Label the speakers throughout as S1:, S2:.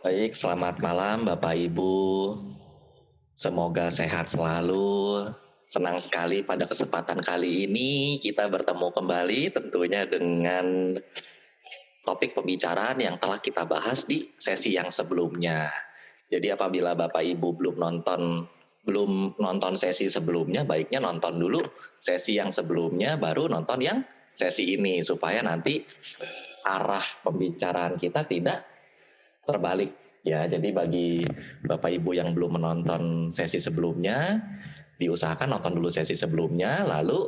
S1: Baik, selamat malam Bapak Ibu. Semoga sehat selalu. Senang sekali pada kesempatan kali ini kita bertemu kembali tentunya dengan topik pembicaraan yang telah kita bahas di sesi yang sebelumnya. Jadi apabila Bapak Ibu belum nonton sesi sebelumnya, baiknya nonton dulu sesi yang sebelumnya baru nonton yang sesi ini supaya nanti arah pembicaraan kita tidak terbalik ya. Jadi bagi Bapak Ibu yang belum menonton sesi sebelumnya, diusahakan nonton dulu sesi sebelumnya lalu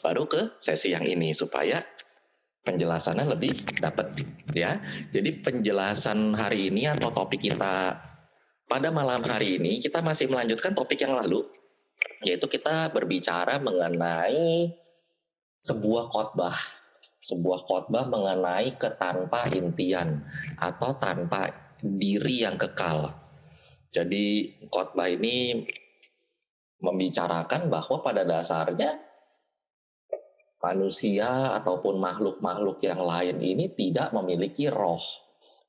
S1: baru ke sesi yang ini supaya penjelasannya lebih dapat ya. Jadi penjelasan hari ini atau topik kita pada malam hari ini kita masih melanjutkan topik yang lalu, yaitu kita berbicara mengenai sebuah khotbah mengenai ketanpa intian atau tanpa diri yang kekal. Jadi khotbah ini membicarakan bahwa pada dasarnya manusia ataupun makhluk-makhluk yang lain ini tidak memiliki roh,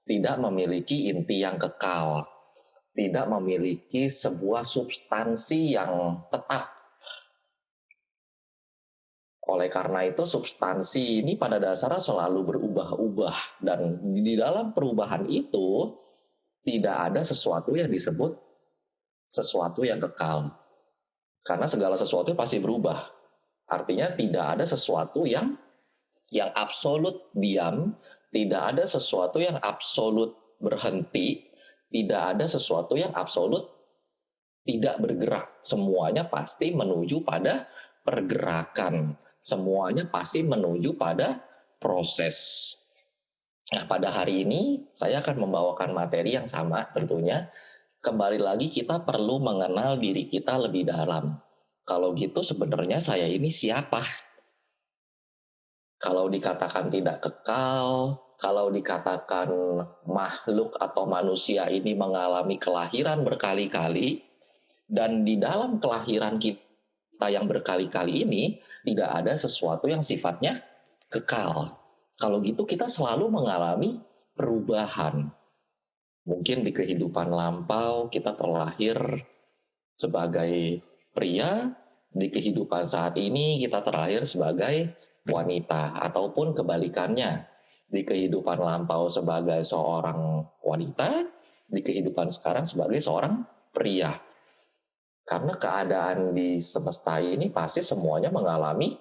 S1: tidak memiliki inti yang kekal, tidak memiliki sebuah substansi yang tetap. Oleh karena itu substansi ini pada dasarnya selalu berubah-ubah, dan di dalam perubahan itu tidak ada sesuatu yang disebut sesuatu yang kekal. Karena segala sesuatu pasti berubah. Artinya tidak ada sesuatu yang absolut diam, tidak ada sesuatu yang absolut berhenti, tidak ada sesuatu yang absolut tidak bergerak. Semuanya pasti menuju pada pergerakan. Semuanya pasti menuju pada proses. Nah, pada hari ini saya akan membawakan materi yang sama tentunya. Kembali lagi kita perlu mengenal diri kita lebih dalam. Kalau gitu sebenarnya saya ini siapa? Kalau dikatakan tidak kekal, kalau dikatakan makhluk atau manusia ini mengalami kelahiran berkali-kali, dan di dalam kelahiran kita yang berkali-kali ini tidak ada sesuatu yang sifatnya kekal. Kalau gitu kita selalu mengalami perubahan. Mungkin di kehidupan lampau kita terlahir sebagai pria, di kehidupan saat ini kita terlahir sebagai wanita, ataupun kebalikannya. Di kehidupan lampau sebagai seorang wanita, di kehidupan sekarang sebagai seorang pria. Karena keadaan di semesta ini pasti semuanya mengalami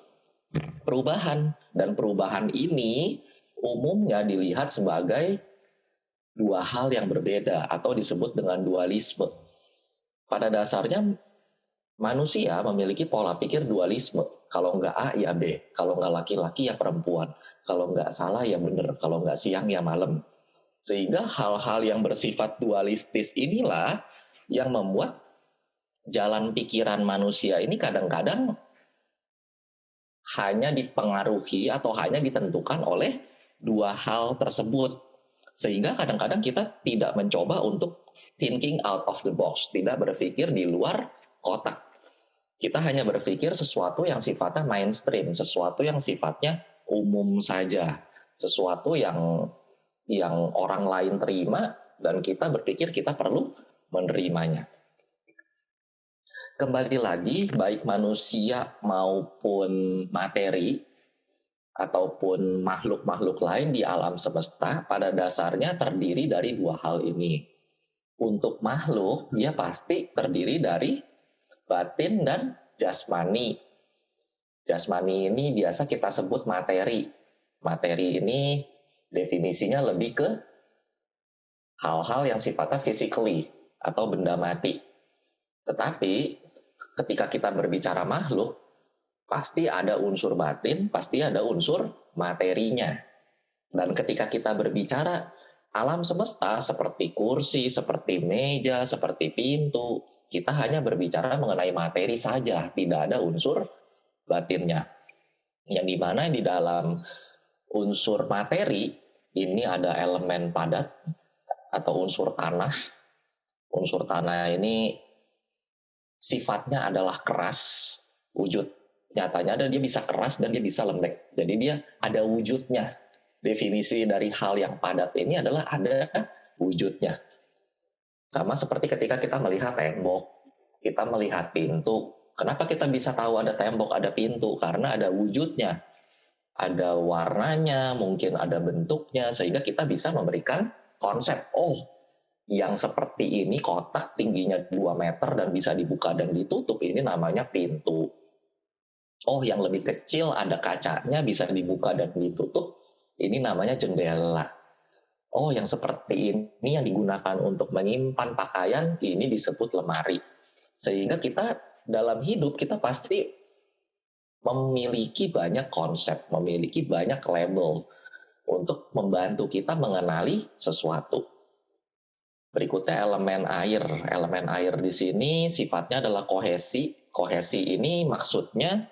S1: perubahan. Dan perubahan ini umumnya dilihat sebagai dua hal yang berbeda atau disebut dengan dualisme. Pada dasarnya manusia memiliki pola pikir dualisme. Kalau nggak A ya B, kalau nggak laki-laki ya perempuan, kalau nggak salah ya benar, kalau nggak siang ya malam. Sehingga hal-hal yang bersifat dualistis inilah yang membuat jalan pikiran manusia ini kadang-kadang hanya dipengaruhi atau hanya ditentukan oleh dua hal tersebut. Sehingga kadang-kadang kita tidak mencoba untuk thinking out of the box, tidak berpikir di luar kotak. Kita hanya berpikir sesuatu yang sifatnya mainstream, sesuatu yang sifatnya umum saja, sesuatu yang orang lain terima dan kita berpikir kita perlu menerimanya. Kembali lagi, baik manusia maupun materi ataupun makhluk-makhluk lain di alam semesta pada dasarnya terdiri dari dua hal ini. Untuk makhluk, dia pasti terdiri dari batin dan jasmani. Jasmani ini biasa kita sebut materi. Materi ini definisinya lebih ke hal-hal yang sifatnya physically atau benda mati. Tetapi ketika kita berbicara makhluk, pasti ada unsur batin, pasti ada unsur materinya. Dan ketika kita berbicara alam semesta seperti kursi, seperti meja, seperti pintu, kita hanya berbicara mengenai materi saja, tidak ada unsur batinnya. Yang dimana di dalam unsur materi ini ada elemen padat atau unsur tanah. Unsur tanah ini sifatnya adalah keras, wujud nyatanya ada dia bisa keras dan dia bisa lembek. Jadi dia ada wujudnya. Definisi dari hal yang padat ini adalah ada wujudnya. Sama seperti ketika kita melihat tembok, kita melihat pintu. Kenapa kita bisa tahu ada tembok, ada pintu? Karena ada wujudnya, ada warnanya, mungkin ada bentuknya, sehingga kita bisa memberikan konsep, oh yang seperti ini kotak tingginya 2 meter dan bisa dibuka dan ditutup, ini namanya pintu. Oh yang lebih kecil ada kacanya bisa dibuka dan ditutup, ini namanya jendela. Oh yang seperti ini yang digunakan untuk menyimpan pakaian, ini disebut lemari. Sehingga kita dalam hidup kita pasti memiliki banyak konsep, memiliki banyak label untuk membantu kita mengenali sesuatu. Berikutnya elemen air. Elemen air di sini sifatnya adalah kohesi. Kohesi ini maksudnya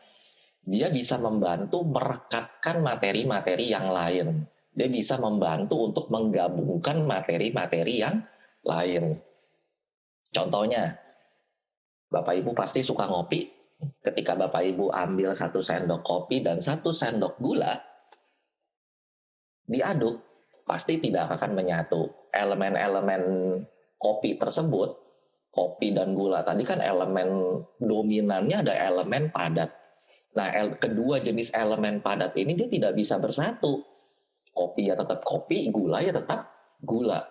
S1: dia bisa membantu merekatkan materi-materi yang lain. Dia bisa membantu untuk menggabungkan materi-materi yang lain. Contohnya, Bapak Ibu pasti suka ngopi. Ketika Bapak Ibu ambil 1 sendok kopi dan 1 sendok gula, diaduk, pasti tidak akan menyatu. Elemen-elemen kopi tersebut, kopi dan gula tadi kan elemen dominannya ada elemen padat. Nah, kedua jenis elemen padat ini dia tidak bisa bersatu. Kopi ya tetap kopi, gula ya tetap gula.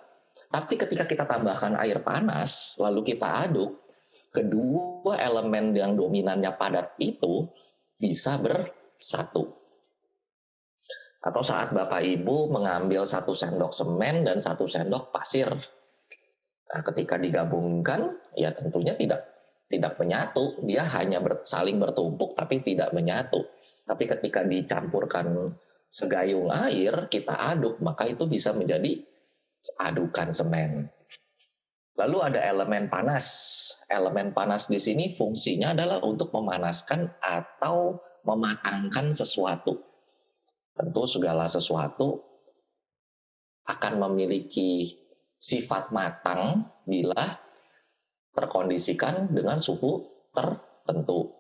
S1: Tapi ketika kita tambahkan air panas, lalu kita aduk, kedua elemen yang dominannya padat itu bisa bersatu. Atau saat Bapak Ibu mengambil 1 sendok semen dan 1 sendok pasir. Nah, ketika digabungkan, ya tentunya tidak menyatu, dia hanya saling bertumpuk tapi tidak menyatu. Tapi ketika dicampurkan segayung air, kita aduk, maka itu bisa menjadi adukan semen. Lalu ada elemen panas. Elemen panas di sini fungsinya adalah untuk memanaskan atau mematangkan sesuatu. Tentu segala sesuatu akan memiliki sifat matang bila terkondisikan dengan suhu tertentu.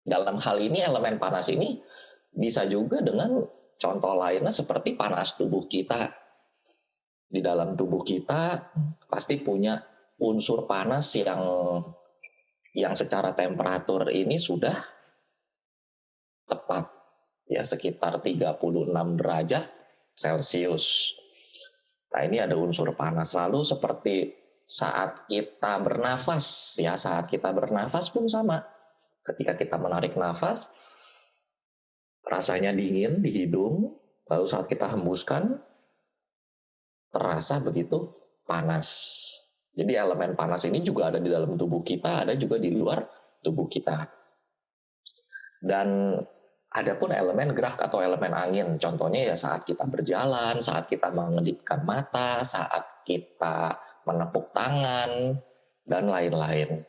S1: Dalam hal ini elemen panas ini bisa juga dengan contoh lainnya seperti panas tubuh kita. Di dalam tubuh kita pasti punya unsur panas yang secara temperatur ini sudah tepat, ya sekitar 36 derajat Celcius. Nah ini ada unsur panas. Lalu seperti saat kita bernafas, ya saat kita bernafas pun sama. Ketika kita menarik nafas, rasanya dingin di hidung, lalu saat kita hembuskan, terasa begitu panas. Jadi elemen panas ini juga ada di dalam tubuh kita, ada juga di luar tubuh kita. Dan ada pun elemen gerak atau elemen angin. Contohnya ya saat kita berjalan, saat kita mengedipkan mata, saat kita menepuk tangan, dan lain-lain.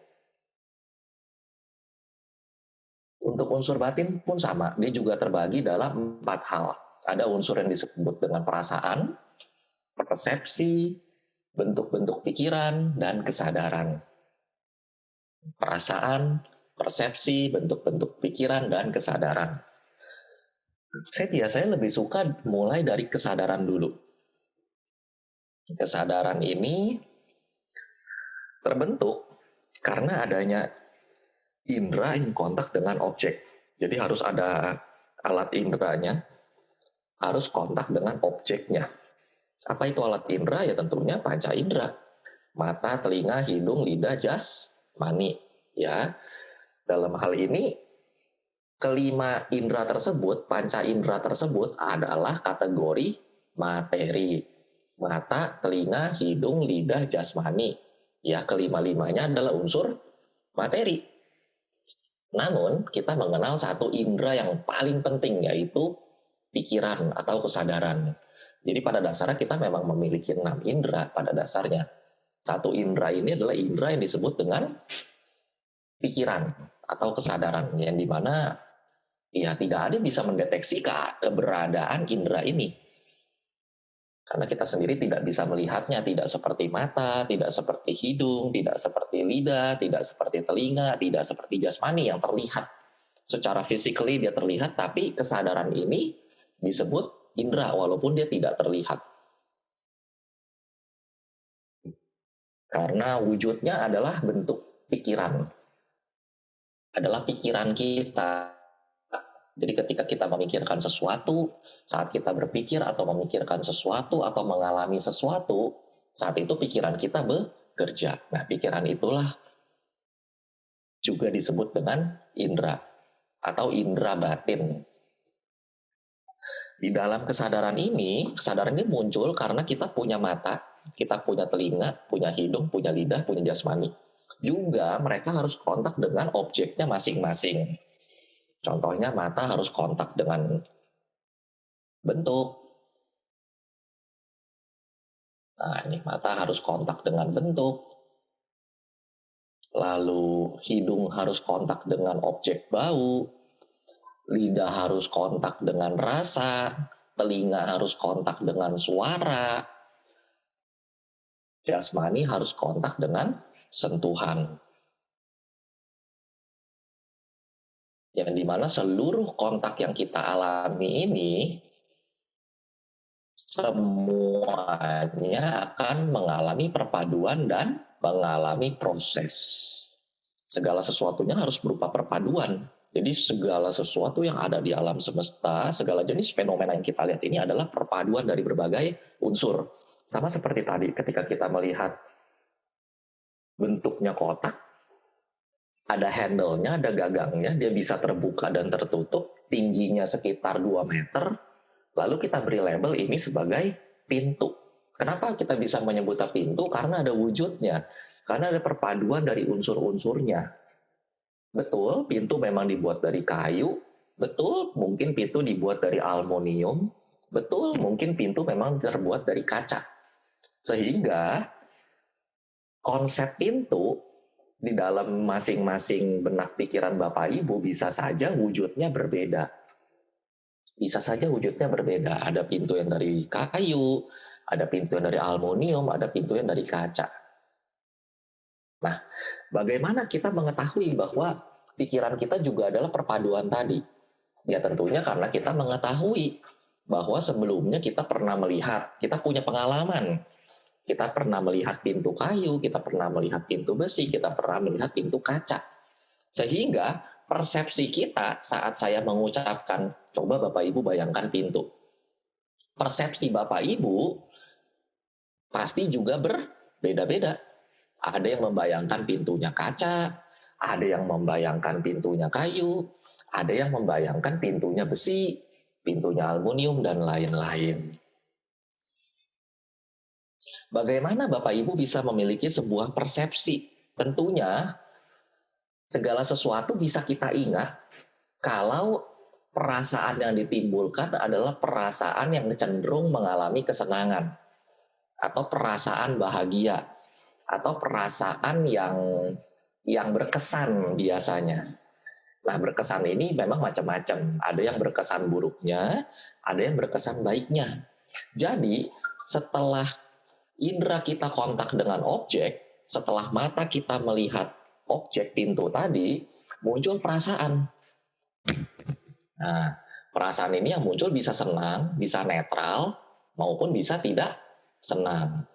S1: Untuk unsur batin pun sama, dia juga terbagi dalam 4 hal. Ada unsur yang disebut dengan perasaan, persepsi, bentuk-bentuk pikiran, dan kesadaran. Perasaan, persepsi, bentuk-bentuk pikiran, dan kesadaran. Saya biasanya lebih suka mulai dari kesadaran dulu. Kesadaran ini terbentuk karena adanya indera yang kontak dengan objek. Jadi harus ada alat inderanya, harus kontak dengan objeknya. Apa itu alat indera? Ya tentunya panca indera. Mata, telinga, hidung, lidah, jasmani. Ya, dalam hal ini kelima indera tersebut, panca indera tersebut adalah kategori materi. Mata, telinga, hidung, lidah, jasmani. Ya, kelima-limanya adalah unsur materi. Namun, kita mengenal satu indera yang paling penting, yaitu pikiran atau kesadaran. Jadi pada dasarnya kita memang memiliki 6 indera pada dasarnya. Satu indera ini adalah indera yang disebut dengan pikiran atau kesadaran, yang dimana ya tidak ada bisa mendeteksi keberadaan indera ini. Karena kita sendiri tidak bisa melihatnya, tidak seperti mata, tidak seperti hidung, tidak seperti lidah, tidak seperti telinga, tidak seperti jasmani yang terlihat. Secara physically dia terlihat, tapi kesadaran ini disebut indera walaupun dia tidak terlihat. Karena wujudnya adalah bentuk pikiran, adalah pikiran kita. Jadi ketika kita memikirkan sesuatu, saat kita berpikir atau memikirkan sesuatu atau mengalami sesuatu, saat itu pikiran kita bekerja. Nah, pikiran itulah juga disebut dengan indera atau indera batin. Di dalam kesadaran ini muncul karena kita punya mata, kita punya telinga, punya hidung, punya lidah, punya jasmani. Juga mereka harus kontak dengan objeknya masing-masing. Contohnya mata harus kontak dengan bentuk. Nah, ini mata harus kontak dengan bentuk. Lalu hidung harus kontak dengan objek bau. Lidah harus kontak dengan rasa. Telinga harus kontak dengan suara. Jasmani harus kontak dengan sentuhan. Yang dimana seluruh kontak yang kita alami ini semuanya akan mengalami perpaduan dan mengalami proses. Segala sesuatunya harus berupa perpaduan. Jadi segala sesuatu yang ada di alam semesta, segala jenis fenomena yang kita lihat ini adalah perpaduan dari berbagai unsur. Sama seperti tadi ketika kita melihat bentuknya kotak, ada handle-nya, ada gagangnya, dia bisa terbuka dan tertutup, tingginya sekitar 2 meter, lalu kita beri label ini sebagai pintu. Kenapa kita bisa menyebutnya pintu? Karena ada wujudnya, karena ada perpaduan dari unsur-unsurnya. Betul, pintu memang dibuat dari kayu, betul, mungkin pintu dibuat dari aluminium, betul, mungkin pintu memang terbuat dari kaca. Sehingga konsep pintu di dalam masing-masing benak pikiran Bapak Ibu bisa saja wujudnya berbeda. Bisa saja wujudnya berbeda. Ada pintu yang dari kayu, ada pintu yang dari aluminium, ada pintu yang dari kaca. Nah, bagaimana kita mengetahui bahwa pikiran kita juga adalah perpaduan tadi? Ya tentunya karena kita mengetahui bahwa sebelumnya kita pernah melihat, kita punya pengalaman. Kita pernah melihat pintu kayu, kita pernah melihat pintu besi, kita pernah melihat pintu kaca. Sehingga persepsi kita saat saya mengucapkan, coba Bapak Ibu bayangkan pintu. Persepsi Bapak Ibu pasti juga berbeda-beda. Ada yang membayangkan pintunya kaca, ada yang membayangkan pintunya kayu, ada yang membayangkan pintunya besi, pintunya aluminium, dan lain-lain. Bagaimana Bapak Ibu bisa memiliki sebuah persepsi? Tentunya segala sesuatu bisa kita ingat kalau perasaan yang ditimbulkan adalah perasaan yang cenderung mengalami kesenangan atau perasaan bahagia atau perasaan yang berkesan biasanya. Nah, berkesan ini memang macam-macam. Ada yang berkesan buruknya, ada yang berkesan baiknya. Jadi, setelah indera kita kontak dengan objek, setelah mata kita melihat objek pintu tadi, muncul perasaan. Nah, perasaan ini yang muncul bisa senang, bisa netral, maupun bisa tidak senang.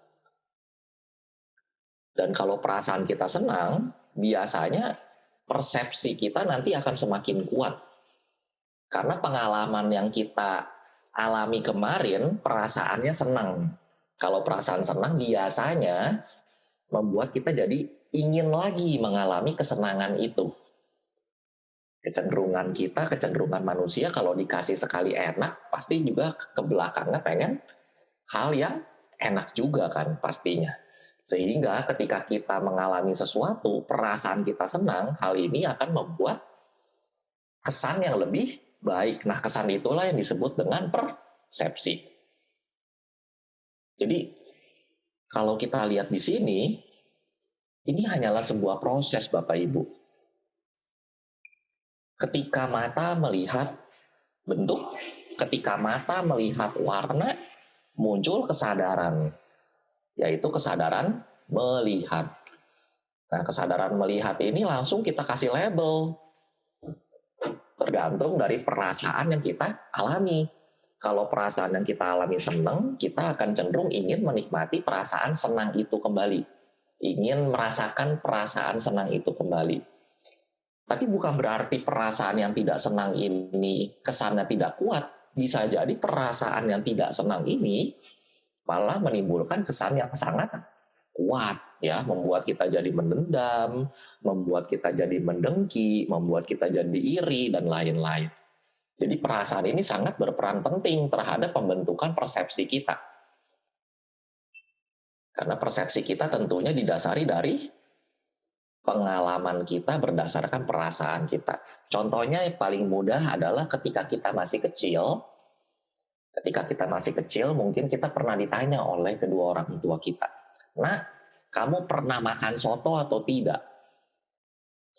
S1: Dan kalau perasaan kita senang, biasanya persepsi kita nanti akan semakin kuat. Karena pengalaman yang kita alami kemarin, perasaannya senang. Kalau perasaan senang biasanya membuat kita jadi ingin lagi mengalami kesenangan itu. Kecenderungan kita, kecenderungan manusia kalau dikasih sekali enak, pasti juga ke belakangnya pengen hal yang enak juga kan pastinya. Sehingga ketika kita mengalami sesuatu, perasaan kita senang, hal ini akan membuat kesan yang lebih baik. Nah, kesan itulah yang disebut dengan persepsi. Jadi, kalau kita lihat di sini, ini hanyalah sebuah proses Bapak Ibu. Ketika mata melihat bentuk, ketika mata melihat warna, muncul kesadaran, yaitu kesadaran melihat. Nah, kesadaran melihat ini langsung kita kasih label, tergantung dari perasaan yang kita alami. Kalau perasaan yang kita alami senang, kita akan cenderung ingin menikmati perasaan senang itu kembali. ingin merasakan perasaan senang itu kembali. Tapi bukan berarti perasaan yang tidak senang ini kesannya tidak kuat. Bisa jadi perasaan yang tidak senang ini malah menimbulkan kesan yang sangat kuat, ya, membuat kita jadi mendendam, membuat kita jadi mendengki, membuat kita jadi iri dan lain-lain. Jadi perasaan ini sangat berperan penting terhadap pembentukan persepsi kita. Karena persepsi kita tentunya didasari dari pengalaman kita berdasarkan perasaan kita. Contohnya yang paling mudah adalah ketika kita masih kecil. Ketika kita masih kecil, mungkin kita pernah ditanya oleh kedua orang tua kita, "Nah, kamu pernah makan soto atau tidak?"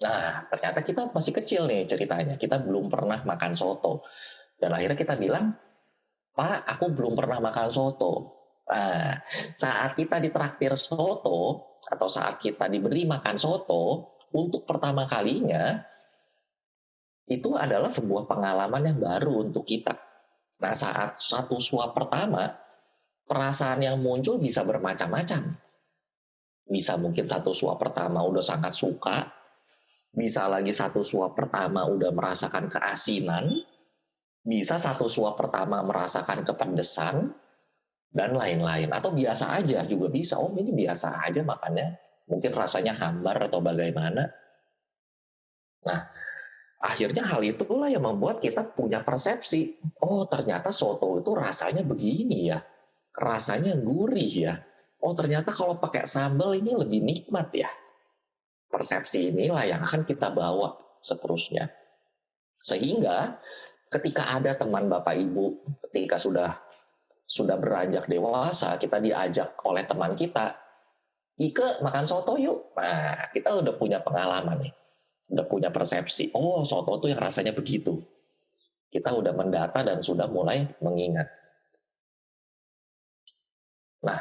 S1: Nah, ternyata kita masih kecil nih ceritanya, kita belum pernah makan soto. Dan akhirnya kita bilang, "Pak, aku belum pernah makan soto." Nah, saat kita ditraktir soto, atau saat kita diberi makan soto, untuk pertama kalinya, itu adalah sebuah pengalaman yang baru untuk kita. Nah, saat satu suap pertama, perasaan yang muncul bisa bermacam-macam. Bisa mungkin satu suap pertama udah sangat suka, bisa lagi satu suap pertama udah merasakan keasinan, bisa satu suap pertama merasakan kepedesan, dan lain-lain. Atau biasa aja juga bisa, oh ini biasa aja makannya, mungkin rasanya hambar atau bagaimana. Nah, akhirnya hal itulah yang membuat kita punya persepsi, oh ternyata soto itu rasanya begini ya, rasanya gurih ya, oh ternyata kalau pakai sambal ini lebih nikmat ya. Persepsi inilah yang akan kita bawa seterusnya. Sehingga ketika ada teman Bapak Ibu, ketika sudah beranjak dewasa, kita diajak oleh teman kita, "Ike makan soto yuk." Nah, kita udah punya pengalaman nih, udah punya persepsi. Oh, soto tuh yang rasanya begitu. Kita udah mendata dan sudah mulai mengingat. Nah,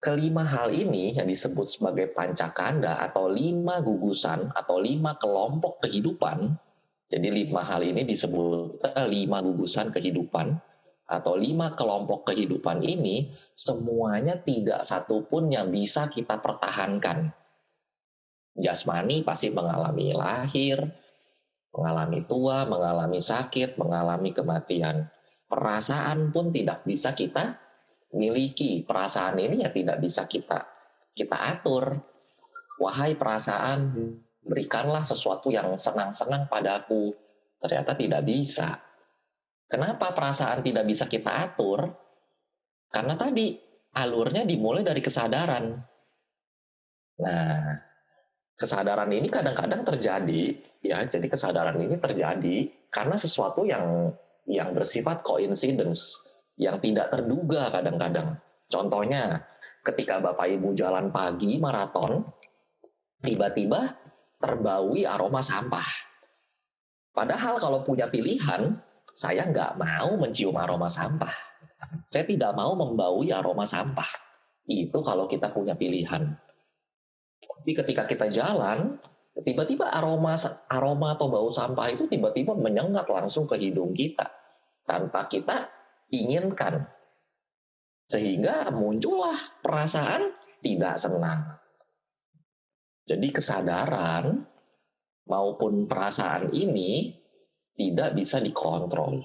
S1: kelima hal ini yang disebut sebagai pancakanda atau 5 gugusan atau 5 kelompok kehidupan. Jadi 5 hal ini disebut 5 gugusan kehidupan atau 5 kelompok kehidupan ini semuanya tidak satupun yang bisa kita pertahankan. Jasmani pasti mengalami lahir, mengalami tua, mengalami sakit, mengalami kematian. Perasaan pun tidak bisa kita miliki. Perasaan ini ya tidak bisa kita atur. Wahai perasaan, berikanlah sesuatu yang senang-senang padaku. Ternyata tidak bisa. Kenapa perasaan tidak bisa kita atur? Karena tadi alurnya dimulai dari kesadaran. Nah, kesadaran ini kadang-kadang terjadi, ya. Jadi kesadaran ini terjadi karena sesuatu yang bersifat coincidence, yang tidak terduga kadang-kadang. Contohnya, ketika Bapak Ibu jalan pagi maraton, tiba-tiba terbaui aroma sampah. Padahal kalau punya pilihan, saya nggak mau mencium aroma sampah. Saya tidak mau membaui aroma sampah. Itu kalau kita punya pilihan. Tapi ketika kita jalan, tiba-tiba aroma atau bau sampah itu tiba-tiba menyengat langsung ke hidung kita tanpa kita inginkan. Sehingga muncullah perasaan tidak senang. Jadi kesadaran maupun perasaan ini tidak bisa dikontrol.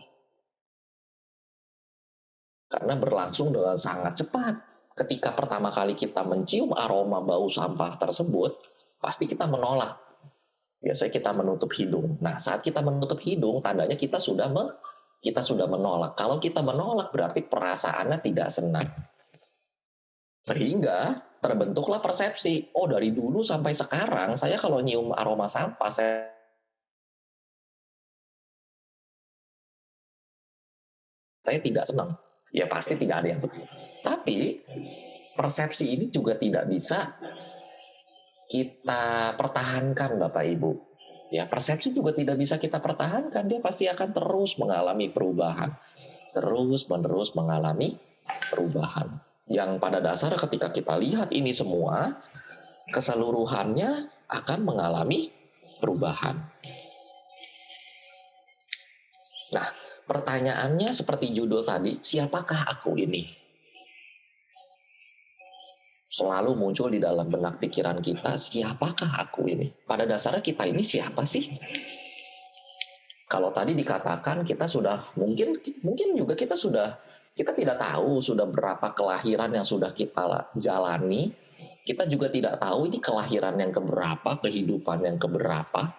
S1: Karena berlangsung dengan sangat cepat. Ketika pertama kali kita mencium aroma bau sampah tersebut, pasti kita menolak. Biasanya kita menutup hidung. Nah, saat kita menutup hidung, tandanya kita sudah menolak. Kalau kita menolak berarti perasaannya tidak senang. Sehingga terbentuklah persepsi, oh dari dulu sampai sekarang saya kalau nyium aroma sampah saya tidak senang. Ya pasti tidak ada yang tuh. Tapi persepsi ini juga tidak bisa kita pertahankan Bapak Ibu. Ya, persepsi juga tidak bisa kita pertahankan, dia pasti akan terus mengalami perubahan. Terus-menerus mengalami perubahan. Yang pada dasar ketika kita lihat ini semua, keseluruhannya akan mengalami perubahan. Nah, pertanyaannya seperti judul tadi, siapakah aku ini? Selalu muncul di dalam benak pikiran kita, siapakah aku ini? Pada dasarnya kita ini siapa sih? Kalau tadi dikatakan kita sudah, mungkin juga kita tidak tahu sudah berapa kelahiran yang sudah kita jalani. Kita juga tidak tahu ini kelahiran yang keberapa, kehidupan yang keberapa.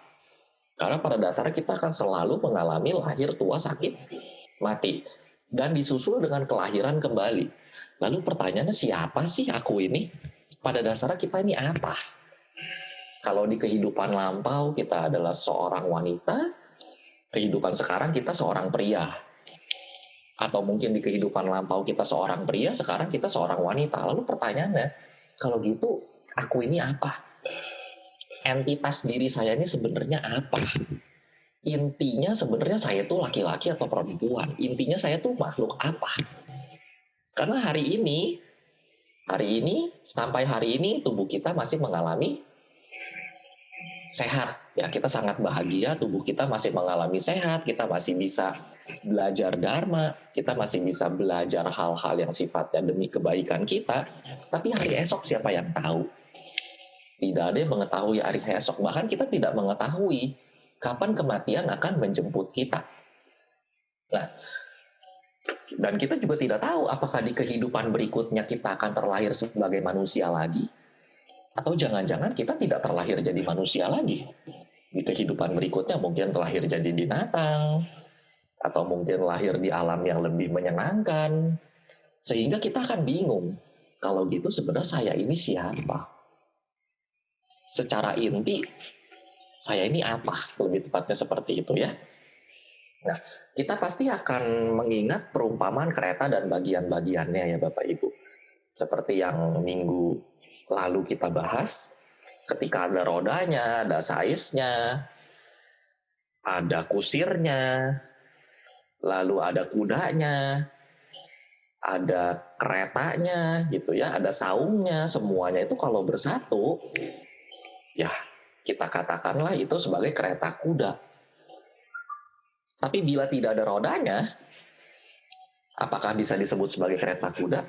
S1: Karena pada dasarnya kita akan selalu mengalami lahir, tua, sakit, mati. Dan disusul dengan kelahiran kembali. Lalu pertanyaannya, siapa sih aku ini? Pada dasarnya kita ini apa? Kalau di kehidupan lampau kita adalah seorang wanita, kehidupan sekarang kita seorang pria. Atau mungkin di kehidupan lampau kita seorang pria, sekarang kita seorang wanita. Lalu pertanyaannya, kalau gitu aku ini apa? Entitas diri saya ini sebenarnya apa? Intinya sebenarnya saya tuh laki-laki atau perempuan? Intinya saya tuh makhluk apa? Karena hari ini sampai hari ini tubuh kita masih mengalami sehat. Ya, kita sangat bahagia, tubuh kita masih mengalami sehat, kita masih bisa belajar dharma, kita masih bisa belajar hal-hal yang sifatnya demi kebaikan kita. Tapi hari esok siapa yang tahu? Tidak ada yang mengetahui hari esok. Bahkan kita tidak mengetahui kapan kematian akan menjemput kita. Nah, dan kita juga tidak tahu apakah di kehidupan berikutnya kita akan terlahir sebagai manusia lagi, atau jangan-jangan kita tidak terlahir jadi manusia lagi. Di kehidupan berikutnya mungkin terlahir jadi binatang, atau mungkin lahir di alam yang lebih menyenangkan. Sehingga kita akan bingung, kalau gitu sebenarnya saya ini siapa? Secara inti, saya ini apa? Lebih tepatnya seperti itu ya. Nah, kita pasti akan mengingat perumpamaan kereta dan bagian-bagiannya ya Bapak Ibu. Seperti yang minggu lalu kita bahas, ketika ada rodanya, ada saisnya, ada kusirnya, lalu ada kudanya, ada keretanya gitu ya, ada saungnya, semuanya itu kalau bersatu, ya kita katakanlah itu sebagai kereta kuda. Tapi bila tidak ada rodanya, apakah bisa disebut sebagai kereta kuda?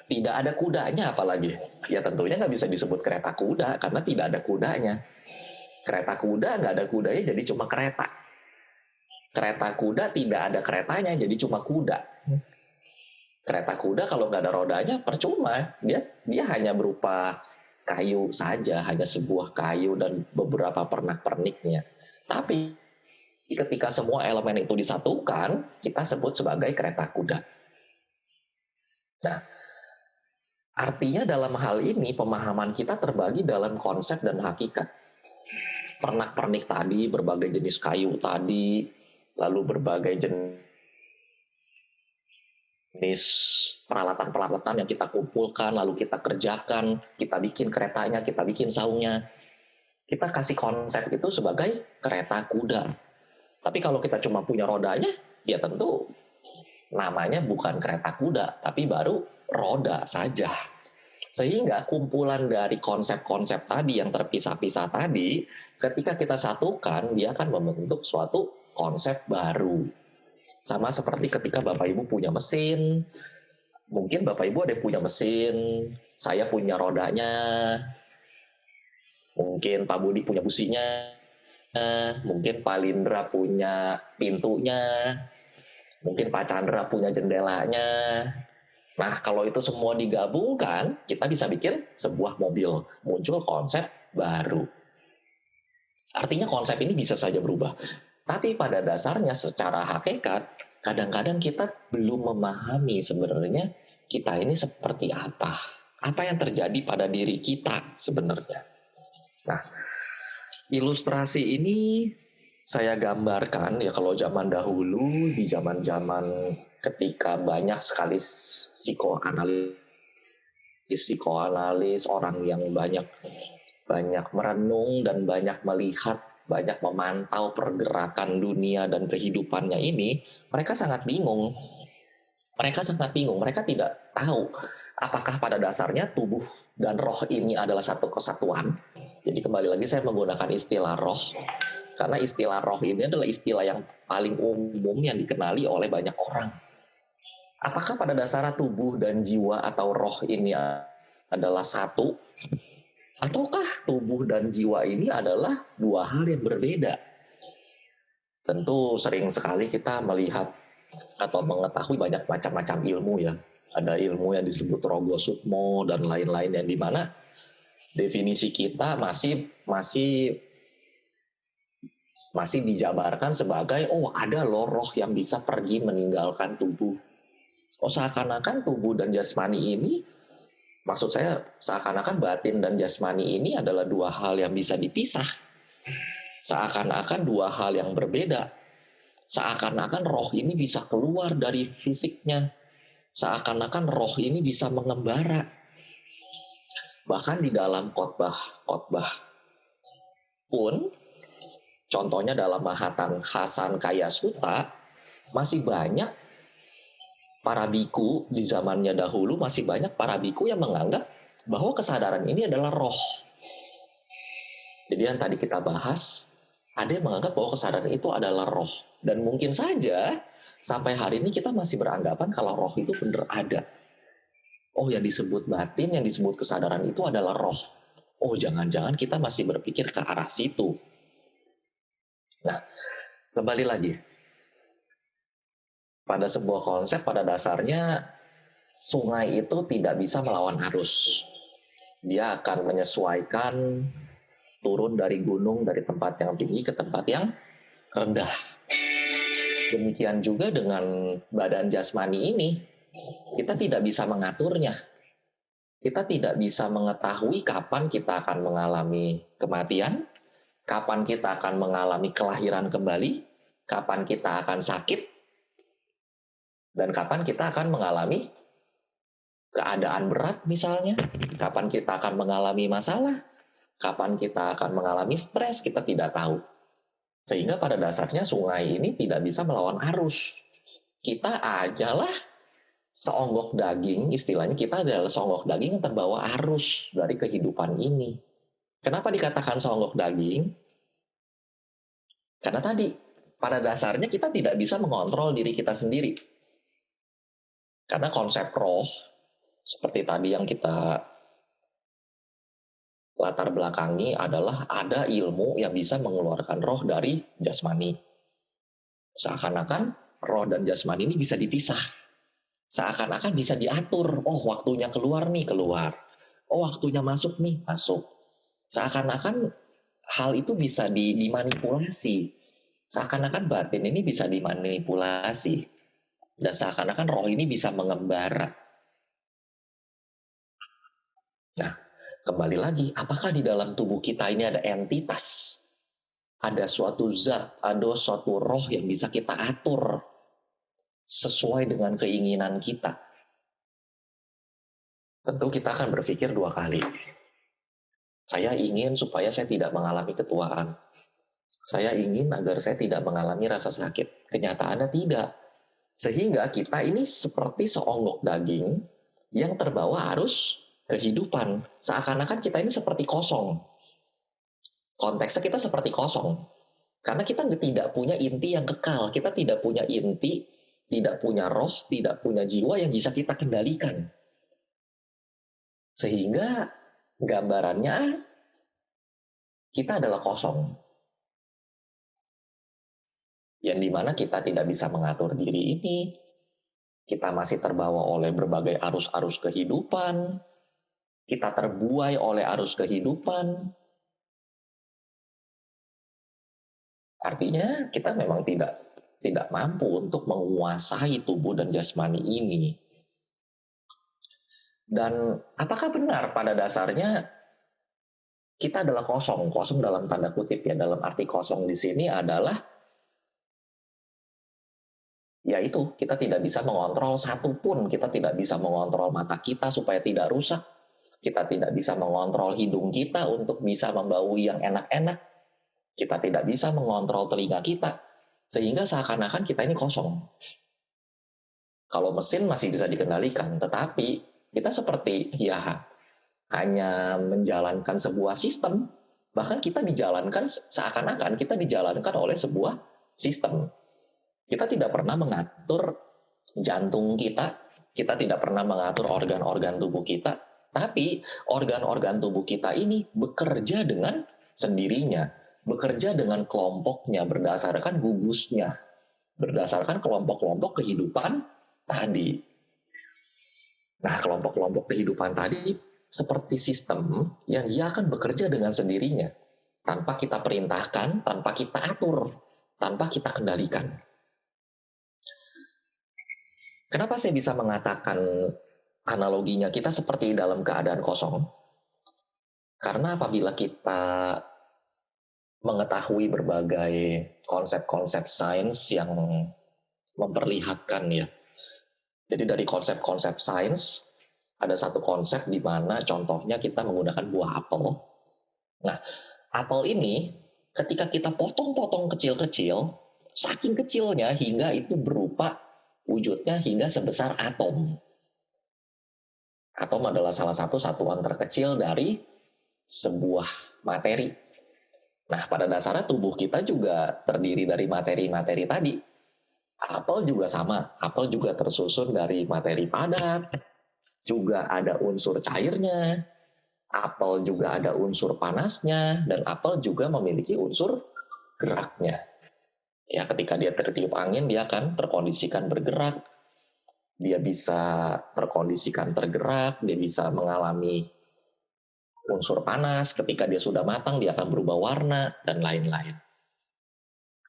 S1: Tidak ada kudanya apalagi. Ya tentunya nggak bisa disebut kereta kuda karena tidak ada kudanya. Kereta kuda nggak ada kudanya jadi cuma kereta. Kereta kuda tidak ada keretanya jadi cuma kuda. Kereta kuda kalau nggak ada rodanya percuma. Dia hanya berupa kayu saja, hanya sebuah kayu dan beberapa pernak-perniknya. Tapi ketika semua elemen itu disatukan, kita sebut sebagai kereta kuda. Nah, artinya dalam hal ini pemahaman kita terbagi dalam konsep dan hakikat. Pernak-pernik tadi, berbagai jenis kayu tadi, lalu berbagai jenis peralatan-peralatan yang kita kumpulkan, lalu kita kerjakan, kita bikin keretanya, kita bikin saungnya. Kita kasih konsep itu sebagai kereta kuda. Tapi kalau kita cuma punya rodanya, ya tentu namanya bukan kereta kuda, tapi baru roda saja. Sehingga kumpulan dari konsep-konsep tadi yang terpisah-pisah tadi, ketika kita satukan, dia akan membentuk suatu konsep baru. Sama seperti ketika Bapak Ibu punya mesin, mungkin Bapak Ibu ada yang punya mesin, saya punya rodanya, mungkin Pak Budi punya businya, mungkin Pak Lindra punya pintunya, mungkin Pak Chandra punya jendelanya. Nah, kalau itu semua digabungkan, kita bisa bikin sebuah mobil, muncul konsep baru. Artinya konsep ini bisa saja berubah. Tapi pada dasarnya secara hakikat, kadang-kadang kita belum memahami sebenarnya kita ini seperti apa. Apa yang terjadi pada diri kita sebenarnya. Nah, ilustrasi ini saya gambarkan ya kalau zaman dahulu, di zaman-zaman ketika banyak sekali psikoanalis, orang yang banyak merenung dan banyak melihat, banyak memantau pergerakan dunia dan kehidupannya ini, mereka sangat bingung. Mereka tidak tahu apakah pada dasarnya tubuh dan roh ini adalah satu kesatuan. Jadi kembali lagi saya menggunakan istilah roh, karena istilah roh ini adalah istilah yang paling umum yang dikenali oleh banyak orang. Apakah pada dasarnya tubuh dan jiwa atau roh ini adalah satu, ataukah tubuh dan jiwa ini adalah dua hal yang berbeda? Tentu sering sekali kita melihat atau mengetahui banyak macam-macam ilmu ya. Ada ilmu yang disebut Rogo Sukmo dan lain-lain yang dimana definisi kita masih dijabarkan sebagai ada loh roh yang bisa pergi meninggalkan tubuh. Seakan-akan tubuh dan jasmani ini, maksud saya seakan-akan batin dan jasmani ini adalah dua hal yang bisa dipisah. Seakan-akan dua hal yang berbeda. Seakan-akan roh ini bisa keluar dari fisiknya. Seakan-akan roh ini bisa mengembara. Bahkan di dalam khotbah pun, contohnya dalam Mahatan Hasan Kaya Sutta, masih banyak para biku di zamannya dahulu, masih banyak para biku yang menganggap bahwa kesadaran ini adalah roh. Jadi yang tadi kita bahas, ada yang menganggap bahwa kesadaran itu adalah roh. Dan mungkin saja sampai hari ini kita masih beranggapan kalau roh itu benar ada. Yang disebut batin, yang disebut kesadaran itu adalah roh. Jangan-jangan kita masih berpikir ke arah situ. Nah, kembali lagi. Pada sebuah konsep, pada dasarnya sungai itu tidak bisa melawan arus. Dia akan menyesuaikan turun dari gunung, dari tempat yang tinggi ke tempat yang rendah. Demikian juga dengan badan jasmani ini, kita tidak bisa mengaturnya. Kita tidak bisa mengetahui kapan kita akan mengalami kematian, kapan kita akan mengalami kelahiran kembali, kapan kita akan sakit, dan kapan kita akan mengalami keadaan berat misalnya, kapan kita akan mengalami masalah, kapan kita akan mengalami stres, kita tidak tahu. Sehingga pada dasarnya sungai ini tidak bisa melawan arus. Kita ajalah seonggok daging, istilahnya kita adalah seonggok daging yang terbawa arus dari kehidupan ini. Kenapa dikatakan seonggok daging? Karena tadi, pada dasarnya kita tidak bisa mengontrol diri kita sendiri. Karena konsep roh, seperti tadi yang kita latar belakangi adalah ada ilmu yang bisa mengeluarkan roh dari jasmani. Seakan-akan roh dan jasmani ini bisa dipisah. Seakan-akan bisa diatur. Waktunya keluar nih, keluar. Waktunya masuk nih, masuk. Seakan-akan hal itu bisa dimanipulasi. Seakan-akan batin ini bisa dimanipulasi. Dan seakan-akan roh ini bisa mengembara. Nah, kembali lagi, apakah di dalam tubuh kita ini ada entitas? Ada suatu zat, ada suatu roh yang bisa kita atur sesuai dengan keinginan kita? Tentu kita akan berpikir dua kali. Saya ingin supaya saya tidak mengalami ketuaan. Saya ingin agar saya tidak mengalami rasa sakit. Kenyataannya tidak. Sehingga kita ini seperti seonggok daging yang terbawa arus kehidupan. Seakan-akan kita ini seperti kosong. Konteksnya kita seperti kosong. Karena kita tidak punya inti yang kekal. Kita tidak punya inti, tidak punya roh, tidak punya jiwa yang bisa kita kendalikan. Sehingga gambarannya kita adalah kosong. Yang dimana kita tidak bisa mengatur diri ini. Kita masih terbawa oleh berbagai arus-arus kehidupan. Kita terbuai oleh arus kehidupan. Artinya kita memang tidak mampu untuk menguasai tubuh dan jasmani ini. Dan apakah benar pada dasarnya kita adalah kosong? Kosong dalam tanda kutip ya, dalam arti kosong di sini adalah yaitu kita tidak bisa mengontrol satupun. Kita tidak bisa mengontrol mata kita supaya tidak rusak. Kita tidak bisa mengontrol hidung kita untuk bisa membau yang enak-enak. Kita tidak bisa mengontrol telinga kita. Sehingga seakan-akan kita ini kosong. Kalau mesin masih bisa dikendalikan. Tetapi kita seperti hanya menjalankan sebuah sistem. Bahkan kita dijalankan seakan-akan kita dijalankan oleh sebuah sistem. Kita tidak pernah mengatur jantung kita tidak pernah mengatur organ-organ tubuh kita Tapi organ-organ tubuh kita ini bekerja dengan sendirinya, bekerja dengan kelompoknya berdasarkan gugusnya, berdasarkan kelompok-kelompok kehidupan tadi. Nah, kelompok-kelompok kehidupan tadi seperti sistem yang dia akan bekerja dengan sendirinya, tanpa kita perintahkan, tanpa kita atur, tanpa kita kendalikan. Kenapa saya bisa mengatakan analoginya kita seperti dalam keadaan kosong? Karena apabila kita mengetahui berbagai konsep-konsep sains yang memperlihatkan ya. Jadi dari konsep-konsep sains, ada satu konsep di mana contohnya kita menggunakan buah apel. Nah, apel ini ketika kita potong-potong kecil-kecil, saking kecilnya hingga itu berupa wujudnya hingga sebesar atom. Atom adalah salah satu satuan terkecil dari sebuah materi. Nah, pada dasarnya tubuh kita juga terdiri dari materi-materi tadi. Apel juga sama, apel juga tersusun dari materi padat, juga ada unsur cairnya, apel juga ada unsur panasnya, dan apel juga memiliki unsur geraknya. Ya, ketika dia tertiup angin, dia akan terkondisikan bergerak, dia bisa terkondisikan tergerak, dia bisa mengalami unsur panas, ketika dia sudah matang dia akan berubah warna, dan lain-lain.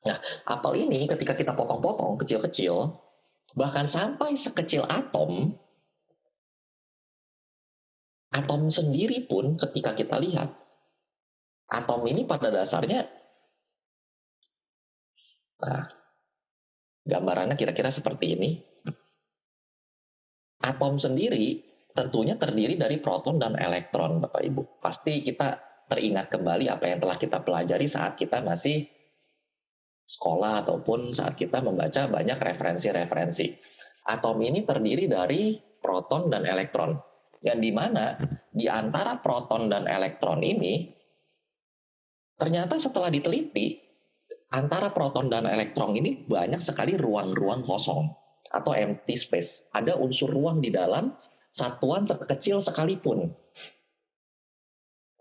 S1: Nah, apel ini ketika kita potong-potong kecil-kecil, bahkan sampai sekecil atom, atom sendiri pun ketika kita lihat, atom ini pada dasarnya, nah, gambarannya kira-kira seperti ini. Atom sendiri tentunya terdiri dari proton dan elektron, Bapak Ibu. Pasti kita teringat kembali apa yang telah kita pelajari saat kita masih sekolah ataupun saat kita membaca banyak referensi-referensi. Atom ini terdiri dari proton dan elektron, yang dimana di antara proton dan elektron ini ternyata setelah diteliti antara proton dan elektron ini banyak sekali ruang-ruang kosong atau empty space. Ada unsur ruang di dalam satuan terkecil sekalipun.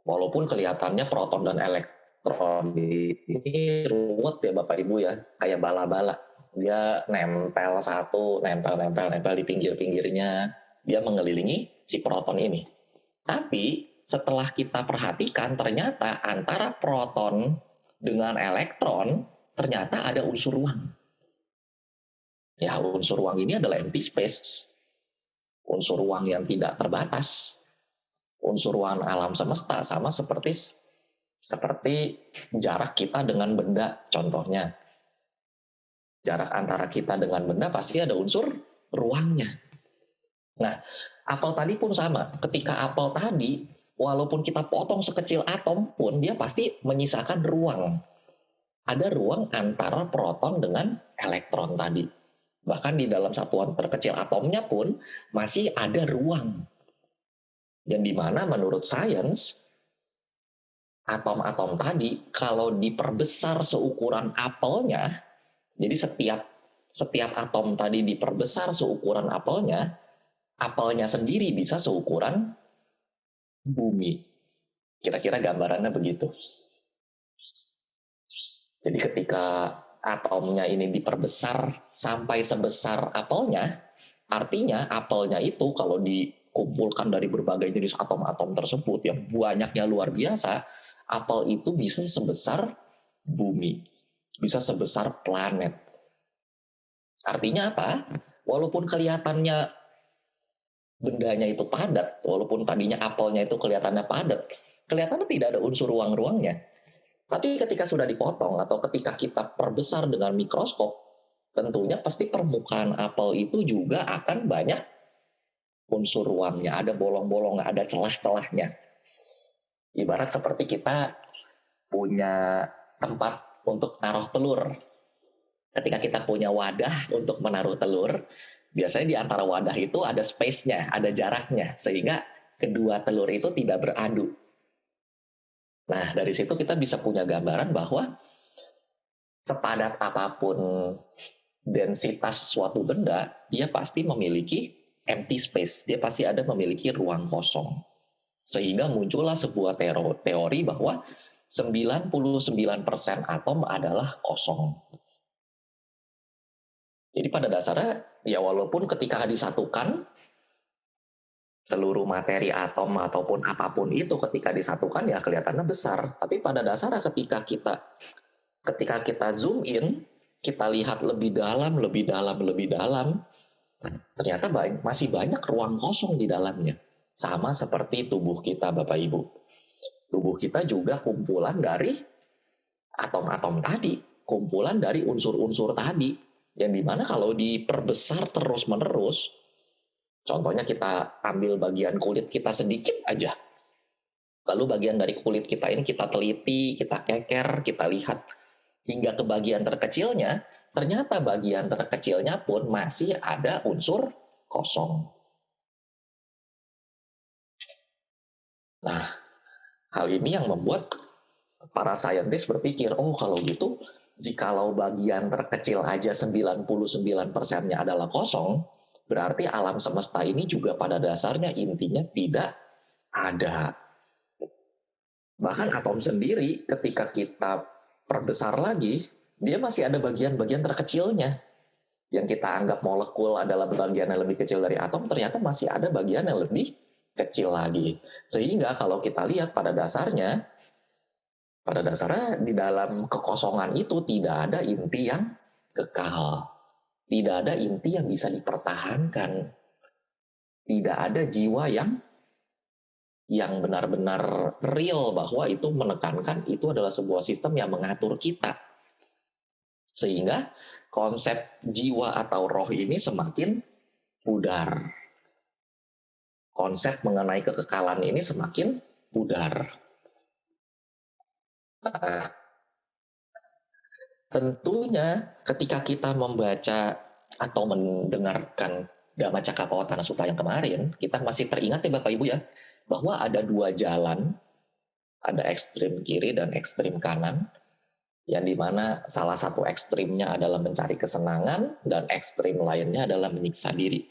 S1: Walaupun kelihatannya proton dan elektron ini ruwet ya Bapak Ibu ya, kayak bala-bala. Dia nempel nempel di pinggir-pinggirnya, dia mengelilingi si proton ini. Tapi setelah kita perhatikan ternyata antara proton dengan elektron ternyata ada unsur ruang. Ya, unsur ruang ini adalah empty space. Unsur ruang yang tidak terbatas. Unsur ruang alam semesta sama seperti jarak kita dengan benda contohnya. Jarak antara kita dengan benda pasti ada unsur ruangnya. Nah, apel tadi pun sama. Ketika apel tadi, walaupun kita potong sekecil atom pun, dia pasti menyisakan ruang. Ada ruang antara proton dengan elektron tadi. Bahkan di dalam satuan terkecil atomnya pun masih ada ruang. Yang dimana menurut sains, atom-atom tadi kalau diperbesar seukuran apelnya, jadi setiap atom tadi diperbesar seukuran apelnya sendiri bisa seukuran bumi. Kira-kira gambarannya begitu. Jadi ketika atomnya ini diperbesar sampai sebesar apelnya, artinya apelnya itu kalau dikumpulkan dari berbagai jenis atom-atom tersebut yang banyaknya luar biasa, apel itu bisa sebesar bumi, bisa sebesar planet. Artinya apa? Walaupun kelihatannya bendanya itu padat, walaupun tadinya apelnya itu kelihatannya padat, kelihatannya tidak ada unsur ruang-ruangnya. Tapi ketika sudah dipotong atau ketika kita perbesar dengan mikroskop, tentunya pasti permukaan apel itu juga akan banyak unsur ruangnya, ada bolong-bolong, ada celah-celahnya. Ibarat seperti kita punya tempat untuk naruh telur. Ketika kita punya wadah untuk menaruh telur, biasanya di antara wadah itu ada space-nya, ada jaraknya, sehingga kedua telur itu tidak beradu. Nah, dari situ kita bisa punya gambaran bahwa sepadat apapun densitas suatu benda, dia pasti memiliki empty space, dia pasti ada memiliki ruang kosong. Sehingga muncullah sebuah teori bahwa 99% atom adalah kosong. Jadi pada dasarnya, ya walaupun ketika disatukan, seluruh materi atom ataupun apapun itu ketika disatukan ya kelihatannya besar. Tapi pada dasarnya ketika kita zoom in, kita lihat lebih dalam, ternyata masih banyak ruang kosong di dalamnya. Sama seperti tubuh kita, Bapak Ibu. Tubuh kita juga kumpulan dari atom-atom tadi, kumpulan dari unsur-unsur tadi, yang dimana kalau diperbesar terus-menerus, contohnya kita ambil bagian kulit kita sedikit aja, lalu bagian dari kulit kita ini kita teliti, kita keker, kita lihat, hingga ke bagian terkecilnya, ternyata bagian terkecilnya pun masih ada unsur kosong. Nah, hal ini yang membuat para saintis berpikir, oh kalau gitu, jikalau bagian terkecil aja 99%-nya adalah kosong, berarti alam semesta ini juga pada dasarnya intinya tidak ada. Bahkan atom sendiri ketika kita perbesar lagi, dia masih ada bagian-bagian terkecilnya. Yang kita anggap molekul adalah bagian yang lebih kecil dari atom, ternyata masih ada bagian yang lebih kecil lagi. Sehingga kalau kita lihat pada dasarnya di dalam kekosongan itu tidak ada inti yang kekal. Tidak ada inti yang bisa dipertahankan. Tidak ada jiwa yang benar-benar real bahwa itu menekankan itu adalah sebuah sistem yang mengatur kita. Sehingga konsep jiwa atau roh ini semakin pudar. Konsep mengenai kekekalan ini semakin pudar. Nah, tentunya ketika kita membaca atau mendengarkan Dhamma Cakkappavattana Sutta yang kemarin, kita masih teringat ya Bapak Ibu ya, bahwa ada dua jalan, ada ekstrim kiri dan ekstrim kanan, yang dimana salah satu ekstrimnya adalah mencari kesenangan dan ekstrim lainnya adalah menyiksa diri.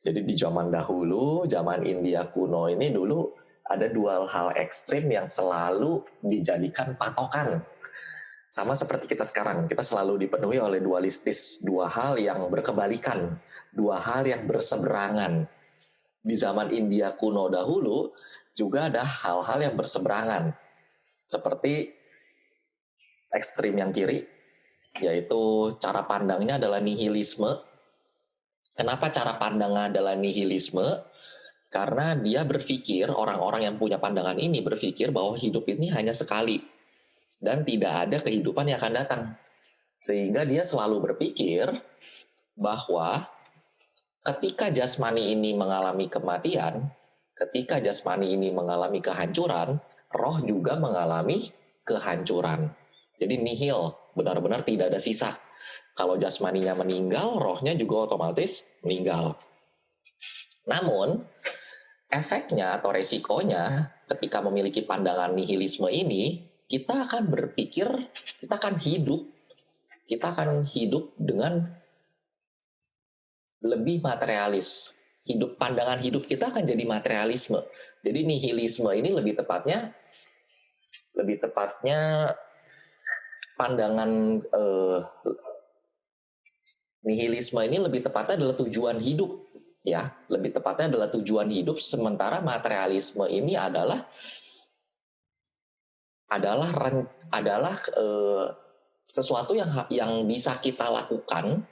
S1: Jadi di zaman dahulu, zaman India kuno ini dulu ada dua hal ekstrim yang selalu dijadikan patokan. Sama seperti kita sekarang, kita selalu dipenuhi oleh dualistis, dua hal yang berkebalikan, dua hal yang berseberangan. Di zaman India kuno dahulu juga ada hal-hal yang berseberangan, seperti ekstrim yang kiri, yaitu cara pandangnya adalah nihilisme. Kenapa cara pandangnya adalah nihilisme? Karena dia berpikir, orang-orang yang punya pandangan ini berpikir bahwa hidup ini hanya sekali dan tidak ada kehidupan yang akan datang. Sehingga dia selalu berpikir bahwa ketika jasmani ini mengalami kematian, ketika jasmani ini mengalami kehancuran, roh juga mengalami kehancuran. Jadi nihil, benar-benar tidak ada sisa. Kalau jasmaninya meninggal, rohnya juga otomatis meninggal. Namun, efeknya atau resikonya ketika memiliki pandangan nihilisme ini, kita akan berpikir, kita akan hidup dengan lebih materialis. Pandangan hidup kita akan jadi materialisme. Jadi nihilisme ini lebih tepatnya pandangan nihilisme ini lebih tepatnya adalah tujuan hidup. Ya, lebih tepatnya adalah tujuan hidup, sementara materialisme ini adalah sesuatu yang bisa kita lakukan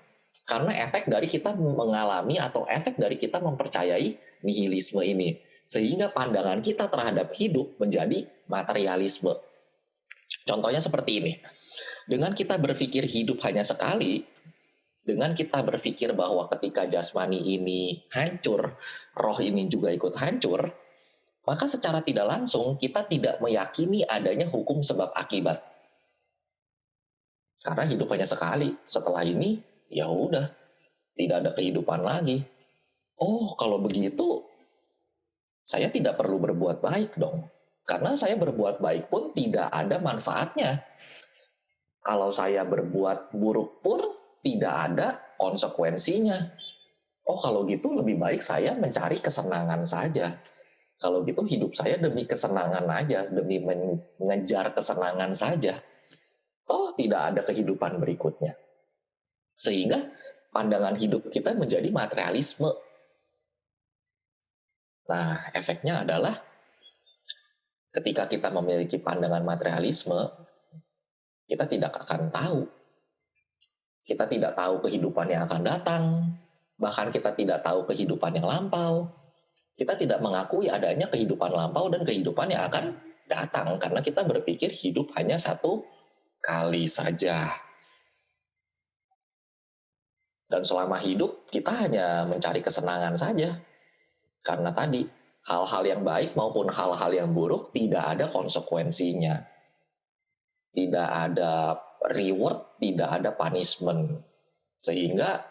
S1: karena efek dari kita mengalami atau efek dari kita mempercayai nihilisme ini, sehingga pandangan kita terhadap hidup menjadi materialisme. Contohnya seperti ini, dengan kita berpikir hidup hanya sekali, dengan kita berpikir bahwa ketika jasmani ini hancur, roh ini juga ikut hancur, maka secara tidak langsung kita tidak meyakini adanya hukum sebab akibat. Karena hidup hanya sekali, setelah ini ya udah, tidak ada kehidupan lagi. Oh, kalau begitu saya tidak perlu berbuat baik dong. Karena saya berbuat baik pun tidak ada manfaatnya. Kalau saya berbuat buruk pun tidak ada konsekuensinya. Oh, kalau gitu lebih baik saya mencari kesenangan saja. Kalau gitu hidup saya demi kesenangan aja, demi mengejar kesenangan saja. Toh tidak ada kehidupan berikutnya. Sehingga pandangan hidup kita menjadi materialisme. Nah, efeknya adalah ketika kita memiliki pandangan materialisme, kita tidak akan tahu. Kita tidak tahu kehidupan yang akan datang, bahkan kita tidak tahu kehidupan yang lampau. Kita tidak mengakui adanya kehidupan lampau dan kehidupan yang akan datang, karena kita berpikir hidup hanya satu kali saja. Dan selama hidup, kita hanya mencari kesenangan saja. Karena tadi, hal-hal yang baik maupun hal-hal yang buruk tidak ada konsekuensinya. Tidak ada reward, tidak ada punishment. Sehingga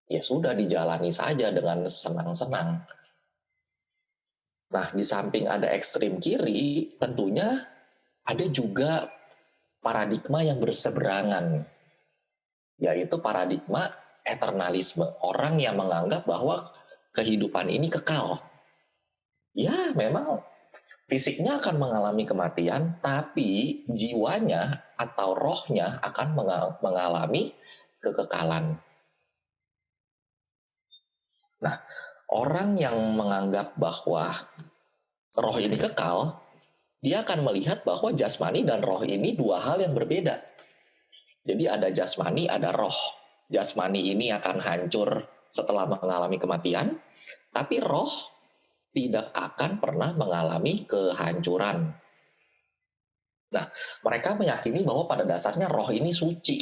S1: ya sudah dijalani saja dengan senang-senang. Nah, di samping ada ekstrim kiri, tentunya ada juga paradigma yang berseberangan, yaitu paradigma eternalisme. Orang yang menganggap bahwa kehidupan ini kekal. Ya, memang fisiknya akan mengalami kematian, tapi jiwanya atau rohnya akan mengalami kekekalan. Nah, orang yang menganggap bahwa roh ini kekal, dia akan melihat bahwa jasmani dan roh ini dua hal yang berbeda. Jadi ada jasmani, ada roh. Jasmani ini akan hancur setelah mengalami kematian, tapi roh tidak akan pernah mengalami kehancuran. Nah, mereka meyakini bahwa pada dasarnya roh ini suci,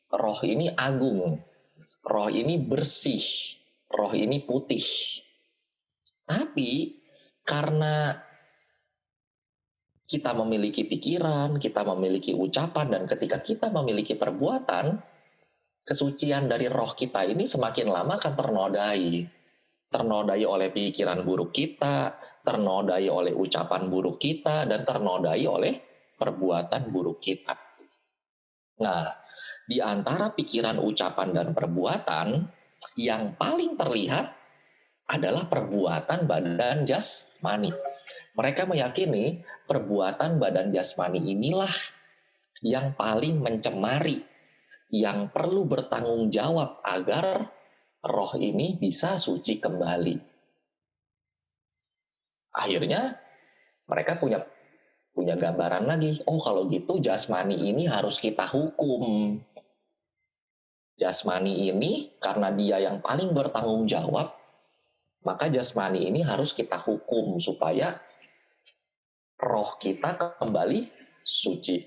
S1: roh ini agung, roh ini bersih, roh ini putih. Tapi karena kita memiliki pikiran, kita memiliki ucapan, dan ketika kita memiliki perbuatan, kesucian dari roh kita ini semakin lama akan ternodai. Ternodai oleh pikiran buruk kita, ternodai oleh ucapan buruk kita, dan ternodai oleh perbuatan buruk kita. Nah, di antara pikiran, ucapan, dan perbuatan, yang paling terlihat adalah perbuatan badan jasmani. Mereka meyakini perbuatan badan jasmani inilah yang paling mencemari, yang perlu bertanggung jawab agar roh ini bisa suci kembali. Akhirnya mereka punya gambaran lagi. Oh, kalau gitu jasmani ini harus kita hukum. Jasmani ini karena dia yang paling bertanggung jawab, maka jasmani ini harus kita hukum supaya roh kita kembali suci.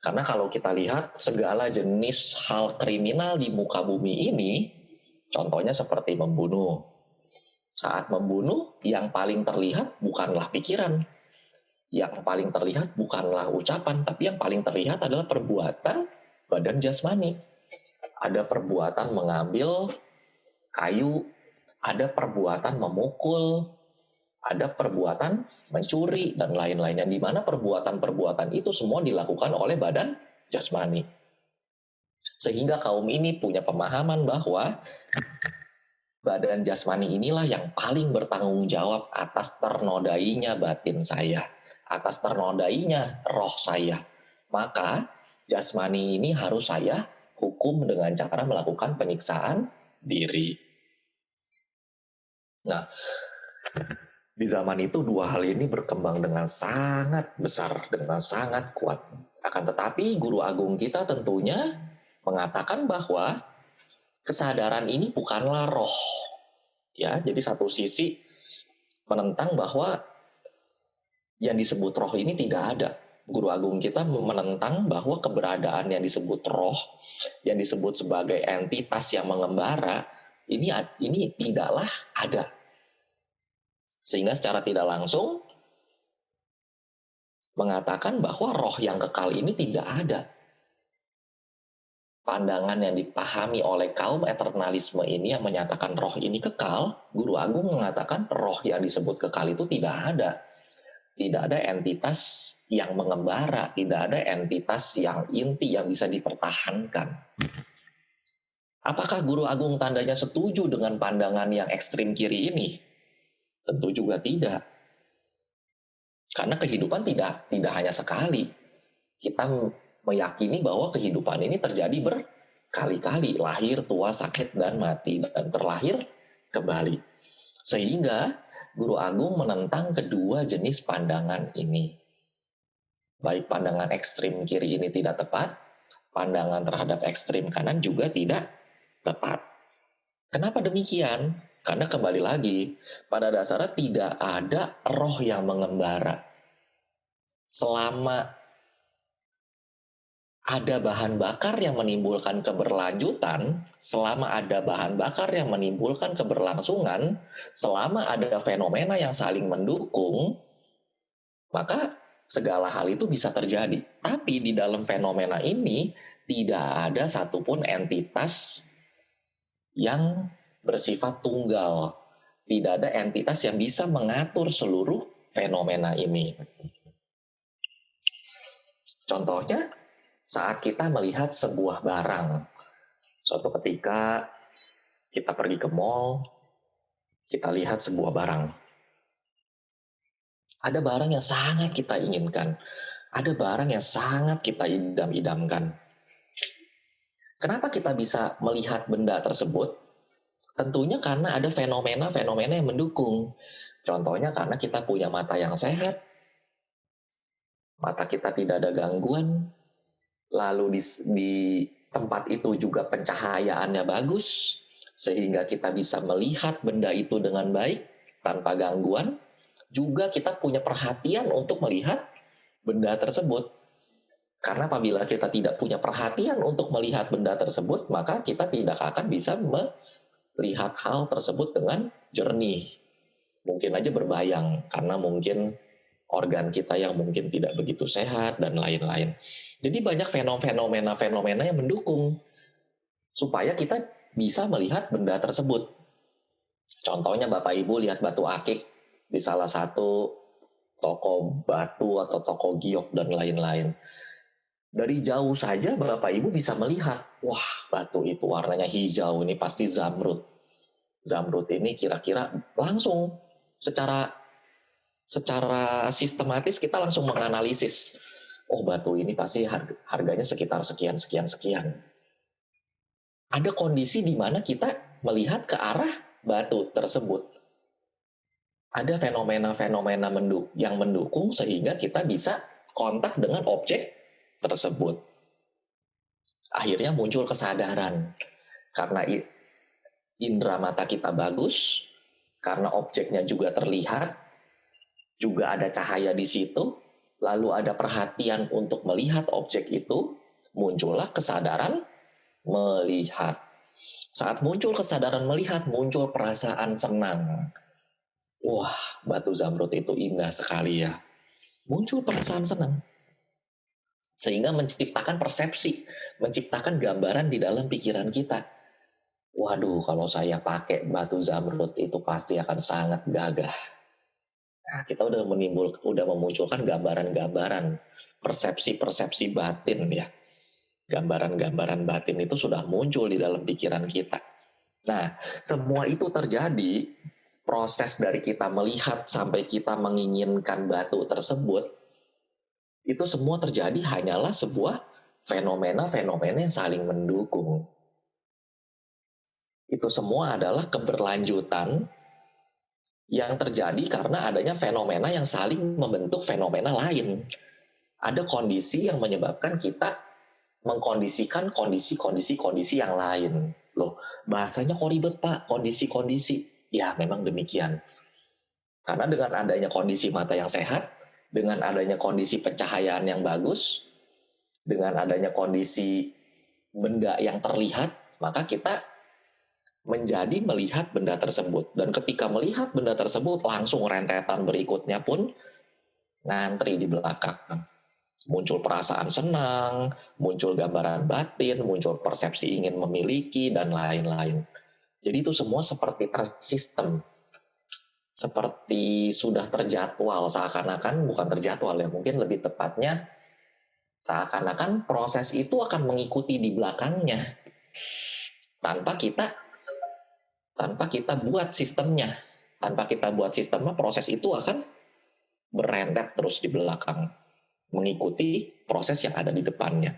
S1: Karena kalau kita lihat segala jenis hal kriminal di muka bumi ini, contohnya seperti membunuh. Saat membunuh, yang paling terlihat bukanlah pikiran. Yang paling terlihat bukanlah ucapan, tapi yang paling terlihat adalah perbuatan badan jasmani. Ada perbuatan mengambil kayu, ada perbuatan memukul, ada perbuatan mencuri, dan lain-lainnya, di mana perbuatan-perbuatan itu semua dilakukan oleh badan jasmani. Sehingga kaum ini punya pemahaman bahwa badan jasmani inilah yang paling bertanggung jawab atas ternodainya batin saya, atas ternodainya roh saya. Maka jasmani ini harus saya hukum dengan cara melakukan penyiksaan diri. Nah, di zaman itu dua hal ini berkembang dengan sangat besar, dengan sangat kuat. Akan tetapi guru agung kita tentunya mengatakan bahwa kesadaran ini bukanlah roh. Ya, jadi satu sisi menentang bahwa yang disebut roh ini tidak ada. Guru agung kita menentang bahwa keberadaan yang disebut roh, yang disebut sebagai entitas yang mengembara, ini tidaklah ada. Sehingga secara tidak langsung mengatakan bahwa roh yang kekal ini tidak ada. Pandangan yang dipahami oleh kaum eternalisme ini yang menyatakan roh ini kekal, Guru Agung mengatakan roh yang disebut kekal itu tidak ada. Tidak ada entitas yang mengembara, tidak ada entitas yang inti yang bisa dipertahankan. Apakah Guru Agung tandanya setuju dengan pandangan yang ekstrim kiri ini? Tentu juga tidak. Karena kehidupan tidak hanya sekali. Kita meyakini bahwa kehidupan ini terjadi berkali-kali, lahir, tua, sakit, dan mati, dan terlahir kembali. Sehingga Guru Agung menentang kedua jenis pandangan ini. Baik pandangan ekstrim kiri ini tidak tepat, pandangan terhadap ekstrim kanan juga tidak tepat. Kenapa demikian? Karena kembali lagi, pada dasarnya tidak ada roh yang mengembara. Selama ada bahan bakar yang menimbulkan keberlanjutan, selama ada bahan bakar yang menimbulkan keberlangsungan, selama ada fenomena yang saling mendukung, maka segala hal itu bisa terjadi. Tapi di dalam fenomena ini tidak ada satupun entitas yang bersifat tunggal. Tidak ada entitas yang bisa mengatur seluruh fenomena ini. Contohnya, saat kita melihat sebuah barang, suatu ketika kita pergi ke mall, kita lihat sebuah barang. Ada barang yang sangat kita inginkan, ada barang yang sangat kita idam-idamkan. Kenapa kita bisa melihat benda tersebut? Tentunya karena ada fenomena-fenomena yang mendukung. Contohnya karena kita punya mata yang sehat, mata kita tidak ada gangguan, lalu di tempat itu juga pencahayaannya bagus, sehingga kita bisa melihat benda itu dengan baik, tanpa gangguan. Juga kita punya perhatian untuk melihat benda tersebut. Karena apabila kita tidak punya perhatian untuk melihat benda tersebut, maka kita tidak akan bisa melihat hal tersebut dengan jernih. Mungkin aja berbayang, karena mungkin organ kita yang mungkin tidak begitu sehat dan lain-lain. Jadi banyak fenomena-fenomena yang mendukung supaya kita bisa melihat benda tersebut. Contohnya Bapak Ibu lihat batu akik di salah satu toko batu atau toko giok dan lain-lain. Dari jauh saja Bapak Ibu bisa melihat, wah batu itu warnanya hijau, ini pasti zamrud. Zamrud ini kira-kira langsung secara sistematis kita langsung menganalisis. Oh batu ini pasti harganya sekitar sekian. Ada kondisi di mana kita melihat ke arah batu tersebut. Ada fenomena-fenomena yang mendukung sehingga kita bisa kontak dengan objek tersebut. Akhirnya muncul kesadaran. Karena indera mata kita bagus, karena objeknya juga terlihat, juga ada cahaya di situ, lalu ada perhatian untuk melihat objek itu, muncullah kesadaran melihat. Saat muncul kesadaran melihat, muncul perasaan senang. Wah, batu zamrud itu indah sekali ya. Muncul perasaan senang. Sehingga menciptakan persepsi, menciptakan gambaran di dalam pikiran kita. Waduh, kalau saya pakai batu zamrud itu pasti akan sangat gagah. Nah, kita udah memunculkan gambaran-gambaran, persepsi-persepsi batin ya. Gambaran-gambaran batin itu sudah muncul di dalam pikiran kita. Nah, semua itu terjadi, proses dari kita melihat sampai kita menginginkan batu tersebut, itu semua terjadi hanyalah sebuah fenomena-fenomena yang saling mendukung. Itu semua adalah keberlanjutan yang terjadi karena adanya fenomena yang saling membentuk fenomena lain. Ada kondisi yang menyebabkan kita mengkondisikan kondisi-kondisi yang lain. Loh, bahasanya kok ribet Pak, kondisi-kondisi. Ya, memang demikian. Karena dengan adanya kondisi mata yang sehat, dengan adanya kondisi pencahayaan yang bagus, dengan adanya kondisi benda yang terlihat, maka kita menjadi melihat benda tersebut. Dan ketika melihat benda tersebut, langsung rentetan berikutnya pun ngantri di belakang. Muncul perasaan senang, muncul gambaran batin, muncul persepsi ingin memiliki, dan lain-lain. Jadi itu semua seperti tersistem. Seperti sudah terjadwal, seakan-akan bukan terjadwal ya, mungkin lebih tepatnya seakan-akan proses itu akan mengikuti di belakangnya. Tanpa kita buat sistemnya. Tanpa kita buat sistemnya, proses itu akan berentet terus di belakang, mengikuti proses yang ada di depannya.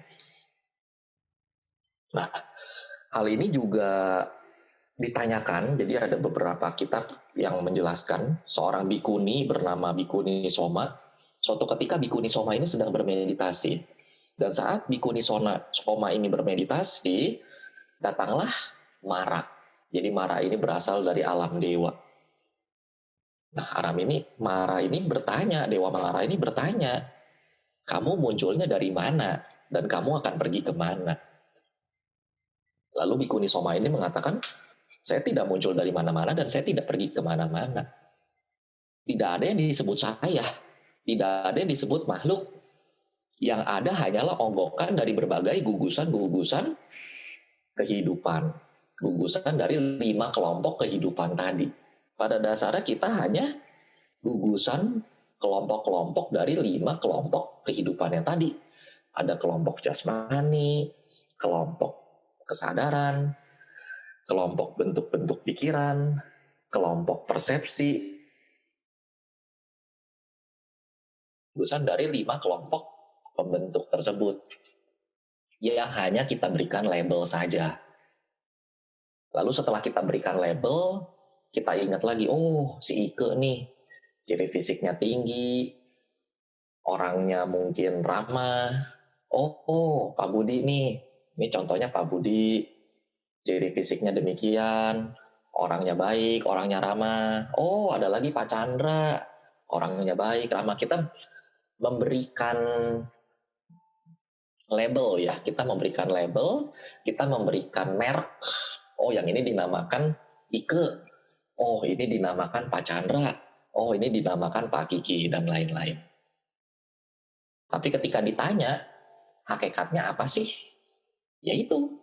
S1: Nah, hal ini juga ditanyakan, jadi ada beberapa kitab yang menjelaskan seorang bikuni bernama Bikuni Soma. Suatu ketika Bikuni Soma ini sedang bermeditasi. Dan saat Bikuni Soma ini bermeditasi, datanglah Mara. Jadi Mara ini berasal dari alam dewa. Nah, Mara ini bertanya, Dewa Mara ini bertanya, kamu munculnya dari mana? Dan kamu akan pergi kemana? Lalu Bikuni Soma ini mengatakan, saya tidak muncul dari mana-mana dan saya tidak pergi kemana-mana. Tidak ada yang disebut saya, tidak ada yang disebut makhluk. Yang ada hanyalah onggokan dari berbagai gugusan-gugusan kehidupan. Gugusan dari 5 kelompok kehidupan tadi. Pada dasarnya kita hanya gugusan kelompok-kelompok dari 5 kelompok kehidupan yang tadi. Ada kelompok jasmani, kelompok kesadaran, kelompok bentuk-bentuk pikiran, kelompok persepsi. Gugusan dari 5 kelompok pembentuk tersebut. Yang hanya kita berikan label saja. Lalu setelah kita berikan label, kita ingat lagi, oh si Ike nih, ciri fisiknya tinggi, orangnya mungkin ramah. Oh Pak Budi nih, ini contohnya Pak Budi, ciri fisiknya demikian, orangnya baik, orangnya ramah. Oh ada lagi Pak Chandra, orangnya baik, ramah. Kita memberikan label ya, kita memberikan label, kita memberikan merek. Oh yang ini dinamakan Ike, oh ini dinamakan Pak Chandra, oh ini dinamakan Pak Kiki, dan lain-lain. Tapi ketika ditanya, hakikatnya apa sih? Ya itu.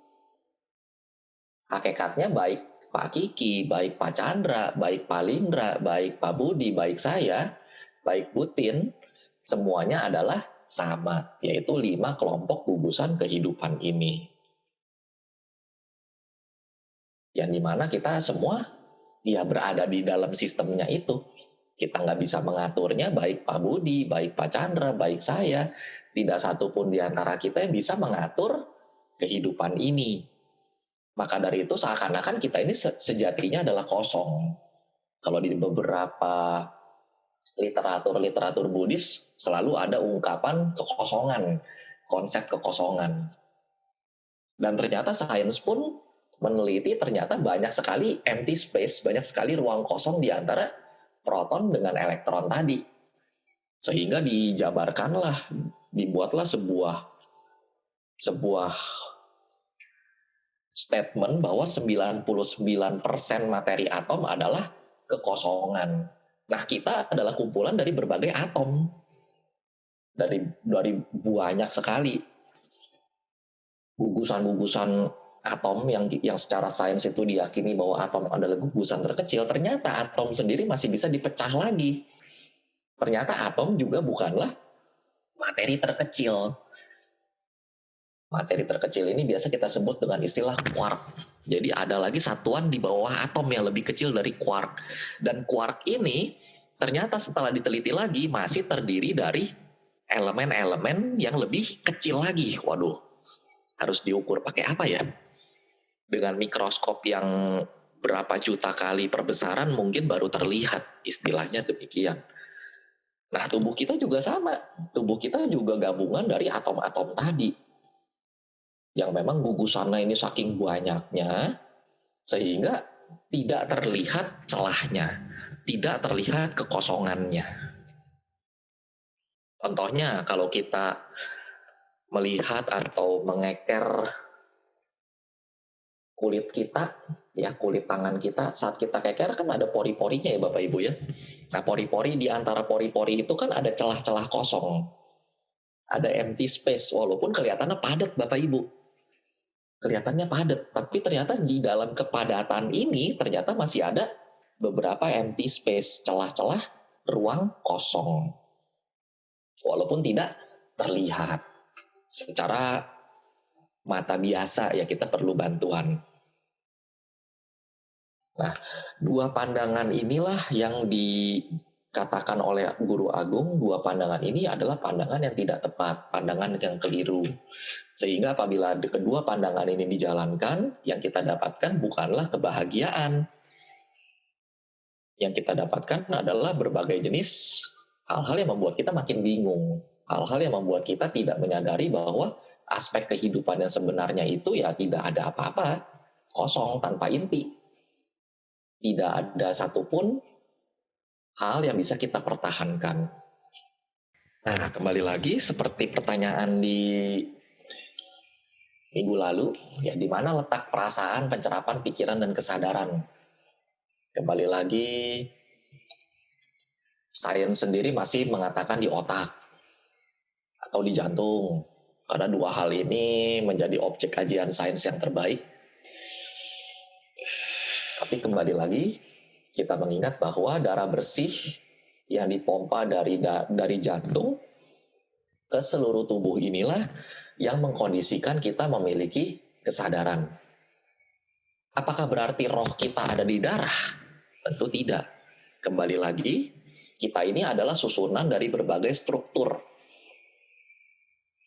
S1: Hakikatnya baik Pak Kiki, baik Pak Chandra, baik Pak Lindra, baik Pak Budi, baik saya, baik Putin, semuanya adalah sama, yaitu 5 kelompok gugusan kehidupan ini. Yang dimana kita semua ya berada di dalam sistemnya itu. Kita nggak bisa mengaturnya, baik Pak Budi, baik Pak Chandra, baik saya. Tidak satupun di antara kita yang bisa mengatur kehidupan ini. Maka dari itu seakan-akan kita ini sejatinya adalah kosong. Kalau di beberapa literatur Buddhis selalu ada ungkapan kekosongan, konsep kekosongan. Dan ternyata sains pun meneliti ternyata banyak sekali empty space, banyak sekali ruang kosong di antara proton dengan elektron tadi. Sehingga dijabarkanlah, dibuatlah sebuah statement bahwa 99% materi atom adalah kekosongan. Nah, kita adalah kumpulan dari berbagai atom. Dari banyak sekali gugusan-gugusan atom yang secara sains itu diyakini bahwa atom adalah gugusan terkecil, ternyata atom sendiri masih bisa dipecah lagi. Ternyata atom juga bukanlah materi terkecil. Materi terkecil ini biasa kita sebut dengan istilah quark. Jadi ada lagi satuan di bawah atom yang lebih kecil dari quark. Dan quark ini ternyata setelah diteliti lagi masih terdiri dari elemen-elemen yang lebih kecil lagi. Waduh, harus diukur pakai apa ya? Dengan mikroskop yang berapa juta kali perbesaran mungkin baru terlihat, istilahnya demikian. Nah, tubuh kita juga sama. Tubuh kita juga gabungan dari atom-atom tadi. Yang memang gugusannya ini saking banyaknya, sehingga tidak terlihat celahnya, tidak terlihat kekosongannya. Contohnya, kalau kita melihat atau mengeker kulit kita, ya kulit tangan kita, saat kita keker kan ada pori-porinya ya Bapak Ibu ya. Nah pori-pori, di antara pori-pori itu kan ada celah-celah kosong, ada empty space, walaupun kelihatannya padat Bapak Ibu, kelihatannya padat, tapi ternyata di dalam kepadatan ini ternyata masih ada beberapa empty space, celah-celah ruang kosong, walaupun tidak terlihat secara mata biasa, ya kita perlu bantuan. Nah, 2 pandangan inilah yang dikatakan oleh Guru Agung, dua pandangan ini adalah pandangan yang tidak tepat, pandangan yang keliru. Sehingga apabila kedua pandangan ini dijalankan, yang kita dapatkan bukanlah kebahagiaan. Yang kita dapatkan adalah berbagai jenis hal-hal yang membuat kita makin bingung. Hal-hal yang membuat kita tidak menyadari bahwa aspek kehidupan yang sebenarnya itu ya tidak ada apa-apa, kosong, tanpa inti. Tidak ada satupun hal yang bisa kita pertahankan. Nah, kembali lagi seperti pertanyaan di minggu lalu, ya di mana letak perasaan, pencerapan, pikiran, dan kesadaran. Kembali lagi, sains sendiri masih mengatakan di otak atau di jantung. Karena dua hal ini menjadi objek kajian sains yang terbaik. Tapi kembali lagi, kita mengingat bahwa darah bersih yang dipompa dari jantung ke seluruh tubuh inilah yang mengkondisikan kita memiliki kesadaran. Apakah berarti roh kita ada di darah? Tentu tidak. Kembali lagi, kita ini adalah susunan dari berbagai struktur.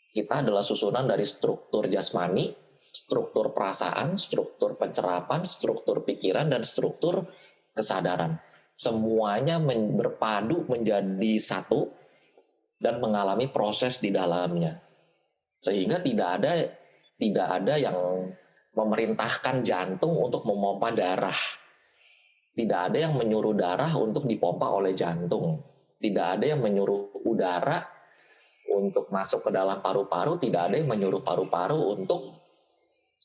S1: Kita adalah susunan dari struktur jasmani, struktur perasaan, struktur pencerapan, struktur pikiran, dan struktur kesadaran. Semuanya berpadu menjadi satu dan mengalami proses di dalamnya. Sehingga tidak ada yang memerintahkan jantung untuk memompa darah. Tidak ada yang menyuruh darah untuk dipompa oleh jantung. Tidak ada yang menyuruh udara untuk masuk ke dalam paru-paru, tidak ada yang menyuruh paru-paru untuk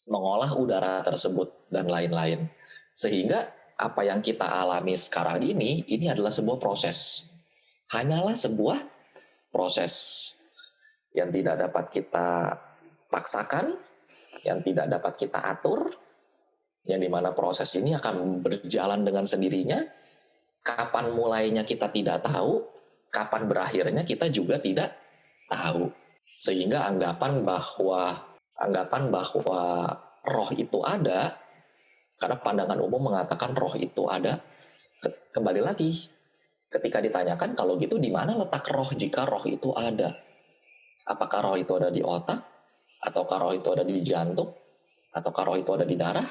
S1: mengolah udara tersebut, dan lain-lain. Sehingga apa yang kita alami sekarang ini adalah sebuah proses. Hanyalah sebuah proses yang tidak dapat kita paksakan, yang tidak dapat kita atur, yang dimana proses ini akan berjalan dengan sendirinya. Kapan mulainya kita tidak tahu, kapan berakhirnya kita juga tidak tahu. Sehingga anggapan bahwa roh itu ada, karena pandangan umum mengatakan roh itu ada. Kembali lagi, ketika ditanyakan kalau gitu di mana letak roh jika roh itu ada? Apakah roh itu ada di otak? Ataukah roh itu ada di jantung? Ataukah roh itu ada di darah?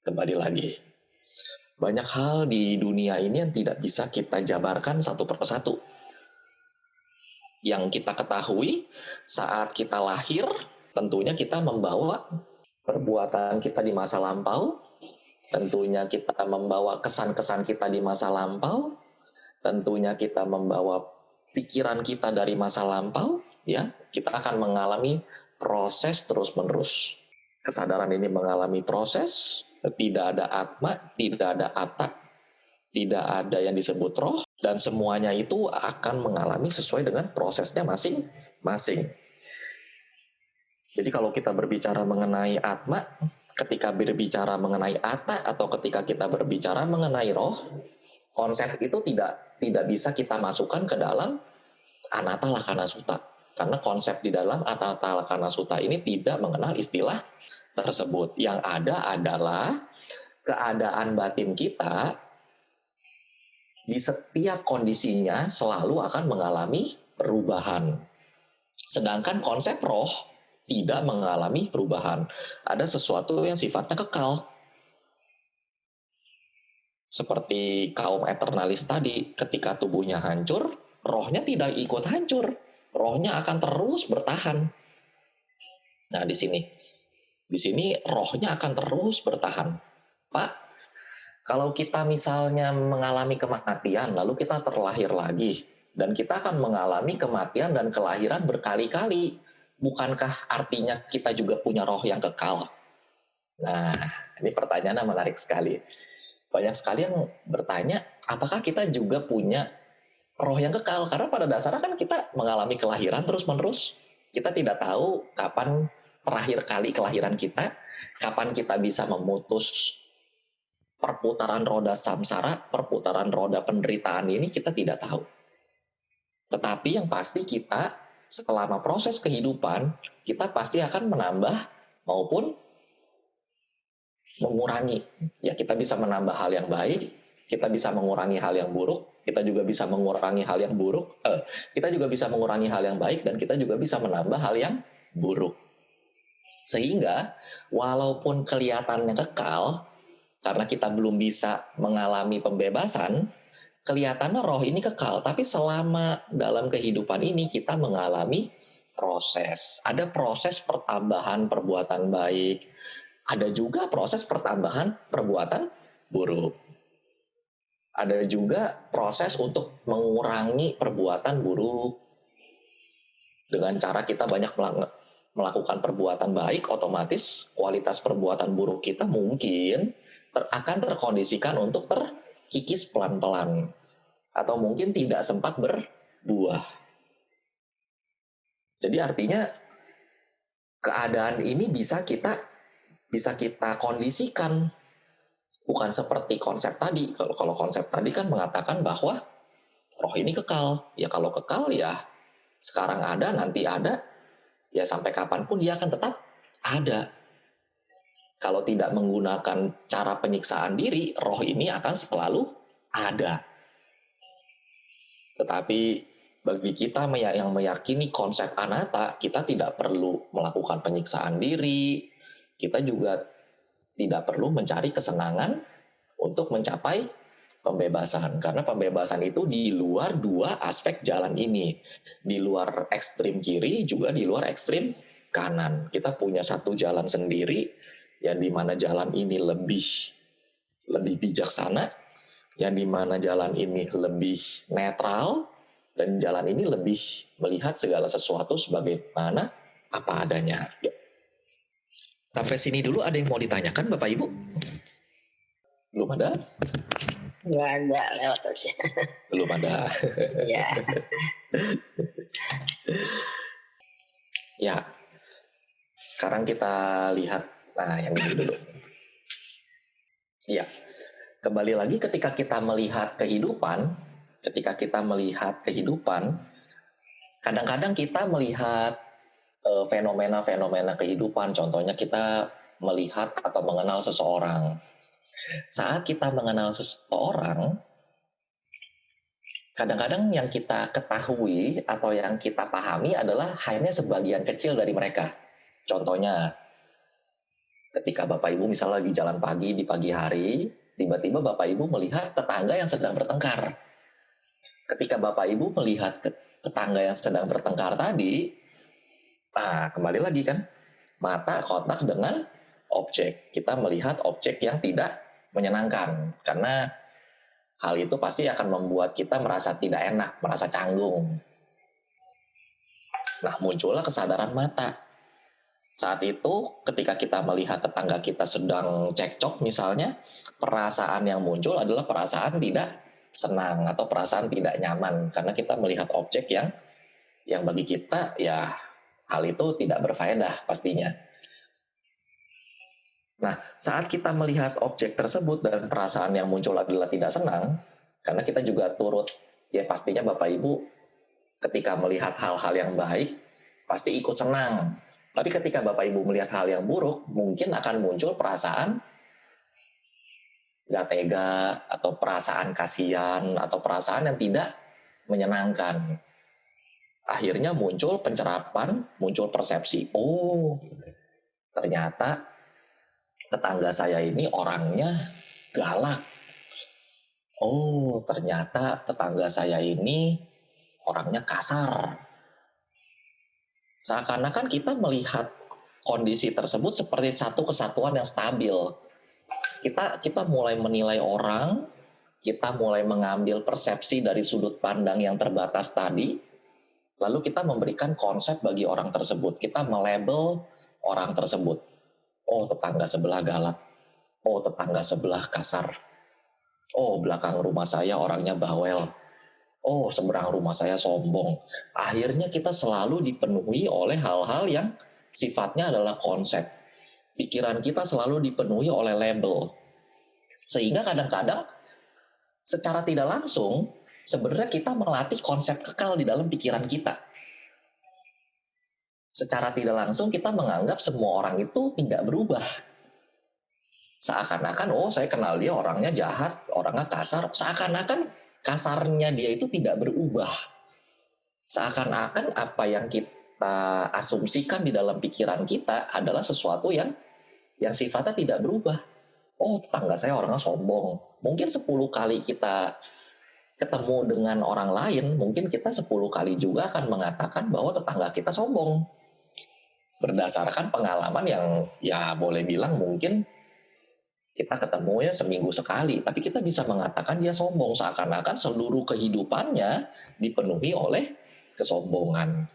S1: Kembali lagi, banyak hal di dunia ini yang tidak bisa kita jabarkan satu persatu. Yang kita ketahui saat kita lahir, tentunya kita membawa perbuatan kita di masa lampau, tentunya kita membawa kesan-kesan kita di masa lampau, tentunya kita membawa pikiran kita dari masa lampau, ya, kita akan mengalami proses terus-menerus. Kesadaran ini mengalami proses, tidak ada atma, tidak ada atta, tidak ada yang disebut roh, dan semuanya itu akan mengalami sesuai dengan prosesnya masing-masing. Jadi kalau kita berbicara mengenai atma, ketika berbicara mengenai atta, atau ketika kita berbicara mengenai roh, konsep itu tidak bisa kita masukkan ke dalam anatta lakkhana sutta. Karena konsep di dalam anatta lakkhana sutta ini tidak mengenal istilah tersebut. Yang ada adalah keadaan batin kita di setiap kondisinya selalu akan mengalami perubahan. Sedangkan konsep roh tidak mengalami perubahan. Ada sesuatu yang sifatnya kekal. Seperti kaum eternalis tadi, ketika tubuhnya hancur, rohnya tidak ikut hancur. Rohnya akan terus bertahan. Nah, di sini rohnya akan terus bertahan. Pak, kalau kita misalnya mengalami kematian, lalu kita terlahir lagi, dan kita akan mengalami kematian dan kelahiran berkali-kali, bukankah artinya kita juga punya roh yang kekal? Nah, ini pertanyaannya menarik sekali. Banyak sekali yang bertanya, apakah kita juga punya roh yang kekal? Karena pada dasarnya kan kita mengalami kelahiran terus-menerus. Kita tidak tahu kapan terakhir kali kelahiran kita, kapan kita bisa memutus perputaran roda samsara, perputaran roda penderitaan ini, kita tidak tahu. Tetapi yang pasti kita selama proses kehidupan, kita pasti akan menambah maupun mengurangi. Ya, kita bisa menambah hal yang baik, kita bisa mengurangi hal yang buruk, kita juga bisa mengurangi hal yang buruk, kita juga bisa mengurangi hal yang baik, dan kita juga bisa menambah hal yang buruk. Sehingga walaupun kelihatannya kekal, karena kita belum bisa mengalami pembebasan, kelihatannya roh ini kekal, tapi selama dalam kehidupan ini kita mengalami proses. Ada proses pertambahan perbuatan baik, ada juga proses pertambahan perbuatan buruk. Ada juga proses untuk mengurangi perbuatan buruk. Dengan cara kita banyak melakukan perbuatan baik, otomatis kualitas perbuatan buruk kita mungkin akan terkondisikan untuk terkikis pelan-pelan, atau mungkin tidak sempat berbuah. Jadi artinya keadaan ini bisa kita kondisikan, bukan seperti konsep tadi. Kalau konsep tadi kan mengatakan bahwa roh ini kekal. Ya kalau kekal ya sekarang ada, nanti ada, ya sampai kapanpun dia akan tetap ada. Kalau tidak menggunakan cara penyiksaan diri, roh ini akan selalu ada. Tetapi bagi kita yang meyakini konsep anatta, kita tidak perlu melakukan penyiksaan diri, kita juga tidak perlu mencari kesenangan untuk mencapai pembebasan. Karena pembebasan itu di luar dua aspek jalan ini. Di luar ekstrim kiri, juga di luar ekstrim kanan. Kita punya satu jalan sendiri, yang dimana jalan ini lebih bijaksana, yang dimana jalan ini lebih netral, dan jalan ini lebih melihat segala sesuatu sebagaimana apa adanya. Sampai sini dulu ada yang mau ditanyakan Bapak Ibu? Belum ada?
S2: Nggak ada, lewat aja.
S1: Belum ada.
S2: Ya.
S1: Ya. Sekarang kita lihat, nah yang ini dulu. Ya. Kembali lagi ketika kita melihat kehidupan, kadang-kadang kita melihat fenomena-fenomena kehidupan. Contohnya kita melihat atau mengenal seseorang. Saat kita mengenal seseorang, kadang-kadang yang kita ketahui atau yang kita pahami adalah hanya sebagian kecil dari mereka. Contohnya, ketika Bapak Ibu misalnya lagi jalan pagi di pagi hari, tiba-tiba Bapak Ibu melihat tetangga yang sedang bertengkar. Ketika Bapak Ibu melihat tetangga yang sedang bertengkar tadi, nah kembali lagi kan, mata kontak dengan objek. Kita melihat objek yang tidak menyenangkan, karena hal itu pasti akan membuat kita merasa tidak enak, merasa canggung. Nah, muncullah kesadaran mata. Saat itu, ketika kita melihat tetangga kita sedang cekcok misalnya, perasaan yang muncul adalah perasaan tidak senang atau perasaan tidak nyaman, karena kita melihat objek yang bagi kita ya hal itu tidak berfaedah pastinya. Nah, saat kita melihat objek tersebut dan perasaan yang muncul adalah tidak senang, karena kita juga turut, ya pastinya Bapak Ibu ketika melihat hal-hal yang baik, pasti ikut senang. Tapi ketika Bapak Ibu melihat hal yang buruk, mungkin akan muncul perasaan gak tega, atau perasaan kasihan, atau perasaan yang tidak menyenangkan. Akhirnya muncul pencerapan, muncul persepsi, oh ternyata tetangga saya ini orangnya galak. Oh, ternyata tetangga saya ini orangnya kasar. Seakan-akan kita melihat kondisi tersebut seperti satu kesatuan yang stabil. Kita mulai menilai orang, kita mulai mengambil persepsi dari sudut pandang yang terbatas tadi, lalu kita memberikan konsep bagi orang tersebut. Kita melabel orang tersebut. Oh, tetangga sebelah galak. Oh, tetangga sebelah kasar. Oh, belakang rumah saya orangnya bawel. Oh, seberang rumah saya sombong. Akhirnya kita selalu dipenuhi oleh hal-hal yang sifatnya adalah konsep. Pikiran kita selalu dipenuhi oleh label. Sehingga kadang-kadang secara tidak langsung sebenarnya kita melatih konsep kekal di dalam pikiran kita. Secara tidak langsung kita menganggap semua orang itu tidak berubah. Seakan-akan, oh saya kenal dia orangnya jahat, orangnya kasar. Seakan-akan kasarnya dia itu tidak berubah. Seakan-akan apa yang kita asumsikan di dalam pikiran kita adalah sesuatu yang sifatnya tidak berubah. Oh, tetangga saya orangnya sombong. Mungkin 10 kali kita ketemu dengan orang lain, mungkin kita 10 kali juga akan mengatakan bahwa tetangga kita sombong. Berdasarkan pengalaman yang ya boleh bilang mungkin kita ketemu ya seminggu sekali, tapi kita bisa mengatakan dia sombong, seakan-akan seluruh kehidupannya dipenuhi oleh kesombongan.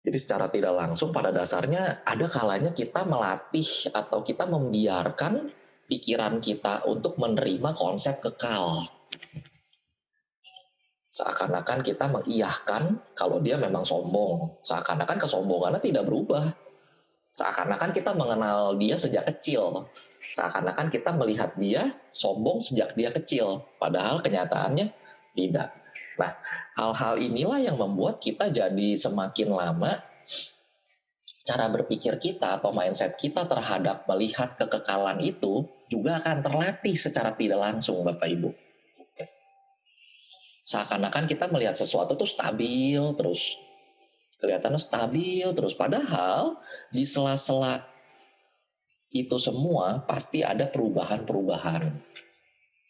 S1: Jadi secara tidak langsung pada dasarnya ada kalanya kita melatih atau kita membiarkan pikiran kita untuk menerima konsep kekal. Seakan-akan kita mengiyahkan kalau dia memang sombong. Seakan-akan kesombongannya tidak berubah. Seakan-akan kita mengenal dia sejak kecil. Seakan-akan kita melihat dia sombong sejak dia kecil. Padahal kenyataannya tidak. Nah, hal-hal inilah yang membuat kita jadi semakin lama cara berpikir kita atau mindset kita terhadap melihat kekekalan itu juga akan terlatih secara tidak langsung, Bapak Ibu. Seakan-akan kita melihat sesuatu tuh stabil terus, kelihatannya stabil terus, padahal di sela-sela itu semua pasti ada perubahan-perubahan.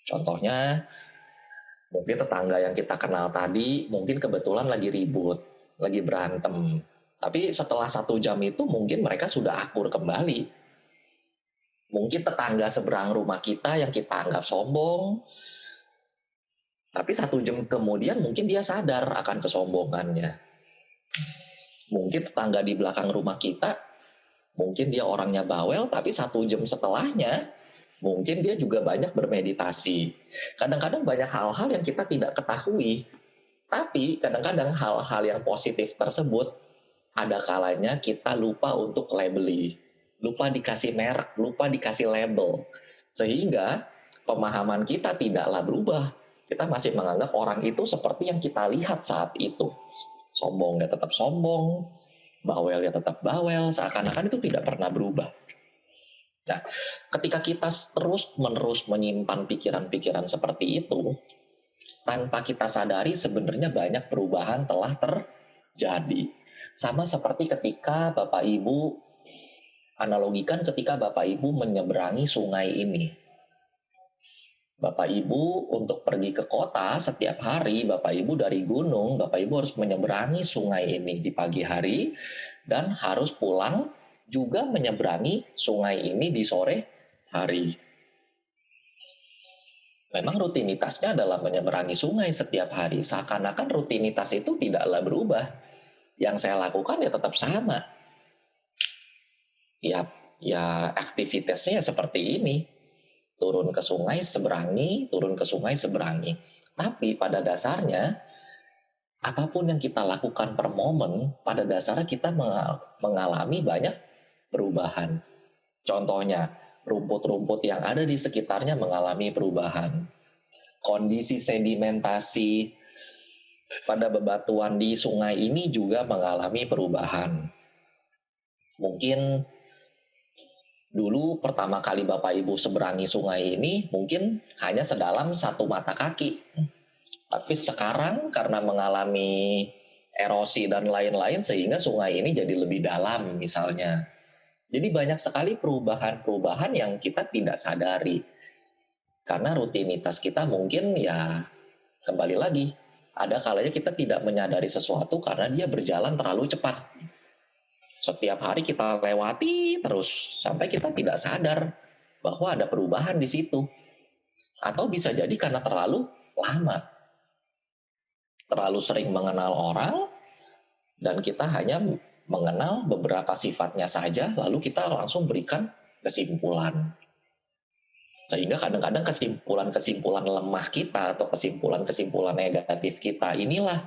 S1: Contohnya, mungkin tetangga yang kita kenal tadi mungkin kebetulan lagi ribut, lagi berantem. Tapi setelah 1 jam itu mungkin mereka sudah akur kembali. Mungkin tetangga seberang rumah kita yang kita anggap sombong, tapi 1 jam kemudian mungkin dia sadar akan kesombongannya. Mungkin tetangga di belakang rumah kita, mungkin dia orangnya bawel, tapi 1 jam setelahnya mungkin dia juga banyak bermeditasi. Kadang-kadang banyak hal-hal yang kita tidak ketahui, tapi kadang-kadang hal-hal yang positif tersebut ada kalanya kita lupa untuk labeli, lupa dikasih merek, lupa dikasih label. Sehingga pemahaman kita tidaklah berubah. Kita masih menganggap orang itu seperti yang kita lihat saat itu. Sombong ya tetap sombong, bawel ya tetap bawel, seakan-akan itu tidak pernah berubah. Nah, ketika kita terus-menerus menyimpan pikiran-pikiran seperti itu, tanpa kita sadari sebenarnya banyak perubahan telah terjadi. Sama seperti ketika Bapak Ibu, analogikan ketika Bapak Ibu menyeberangi sungai ini. Bapak Ibu untuk pergi ke kota setiap hari, Bapak Ibu dari gunung, Bapak Ibu harus menyeberangi sungai ini di pagi hari dan harus pulang juga menyeberangi sungai ini di sore hari. Memang rutinitasnya adalah menyeberangi sungai setiap hari, seakan-akan rutinitas itu tidaklah berubah. Yang saya lakukan ya tetap sama. Ya aktivitasnya seperti ini. Turun ke sungai seberangi, turun ke sungai seberangi. Tapi pada dasarnya, apapun yang kita lakukan per momen, pada dasarnya kita mengalami banyak perubahan. Contohnya, rumput-rumput yang ada di sekitarnya mengalami perubahan. Kondisi sedimentasi pada bebatuan di sungai ini juga mengalami perubahan. Mungkin dulu pertama kali Bapak Ibu seberangi sungai ini mungkin hanya sedalam 1 mata kaki. Tapi sekarang karena mengalami erosi dan lain-lain sehingga sungai ini jadi lebih dalam misalnya. Jadi banyak sekali perubahan-perubahan yang kita tidak sadari. Karena rutinitas kita mungkin ya kembali lagi, ada kalanya kita tidak menyadari sesuatu karena dia berjalan terlalu cepat. Setiap hari kita lewati terus sampai kita tidak sadar bahwa ada perubahan di situ. Atau bisa jadi karena terlalu lama. Terlalu sering mengenal orang dan kita hanya mengenal beberapa sifatnya saja lalu kita langsung berikan kesimpulan. Sehingga kadang-kadang kesimpulan-kesimpulan lemah kita atau kesimpulan-kesimpulan negatif kita inilah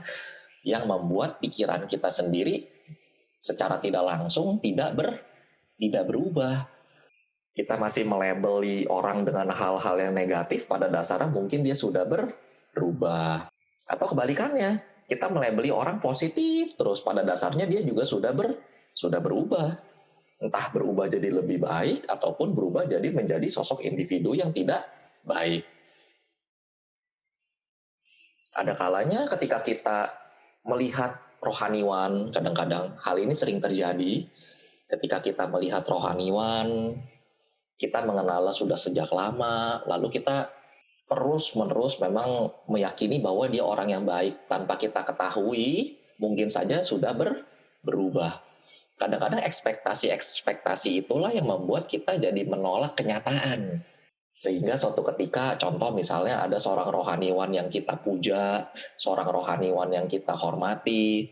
S1: yang membuat pikiran kita sendiri secara tidak langsung tidak berubah. Kita masih melabeli orang dengan hal-hal yang negatif, pada dasarnya mungkin dia sudah berubah. Atau kebalikannya, kita melabeli orang positif terus, pada dasarnya dia juga sudah berubah. Entah berubah jadi lebih baik ataupun berubah jadi menjadi sosok individu yang tidak baik. Ada kalanya ketika kita melihat rohaniwan, kadang-kadang hal ini sering terjadi ketika kita melihat rohaniwan, kita mengenalnya sudah sejak lama, lalu kita terus-menerus memang meyakini bahwa dia orang yang baik tanpa kita ketahui, mungkin saja sudah berubah. Kadang-kadang ekspektasi-ekspektasi itulah yang membuat kita jadi menolak kenyataan. Sehingga suatu ketika, contoh misalnya ada seorang rohaniwan yang kita puja, seorang rohaniwan yang kita hormati,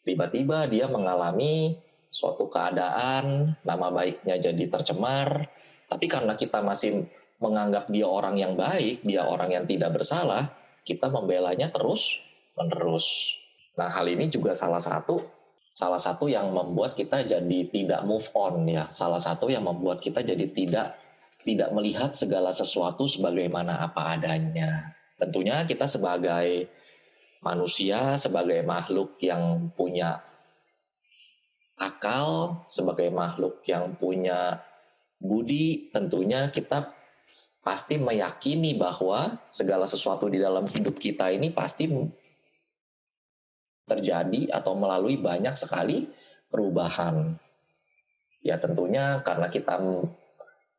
S1: tiba-tiba dia mengalami suatu keadaan, nama baiknya jadi tercemar, tapi karena kita masih menganggap dia orang yang baik, dia orang yang tidak bersalah, kita membelanya terus menerus. Nah, hal ini juga salah satu yang membuat kita jadi tidak move on ya. Salah satu yang membuat kita jadi tidak melihat segala sesuatu sebagaimana apa adanya. Tentunya kita sebagai manusia, sebagai makhluk yang punya akal, sebagai makhluk yang punya budi, tentunya kita pasti meyakini bahwa segala sesuatu di dalam hidup kita ini pasti terjadi atau melalui banyak sekali perubahan. Ya tentunya karena kita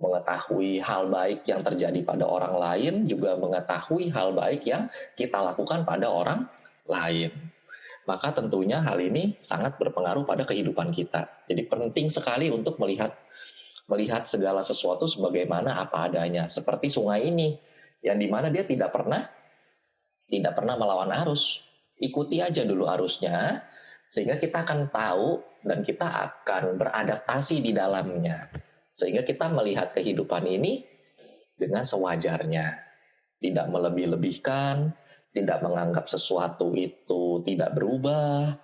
S1: mengetahui hal baik yang terjadi pada orang lain, juga mengetahui hal baik yang kita lakukan pada orang lain. Maka tentunya hal ini sangat berpengaruh pada kehidupan kita. Jadi penting sekali untuk melihat segala sesuatu sebagaimana apa adanya. Seperti sungai ini, yang dimana dia tidak pernah melawan arus. Ikuti aja dulu arusnya, sehingga kita akan tahu dan kita akan beradaptasi di dalamnya. Sehingga kita melihat kehidupan ini dengan sewajarnya. Tidak melebih-lebihkan, tidak menganggap sesuatu itu tidak berubah.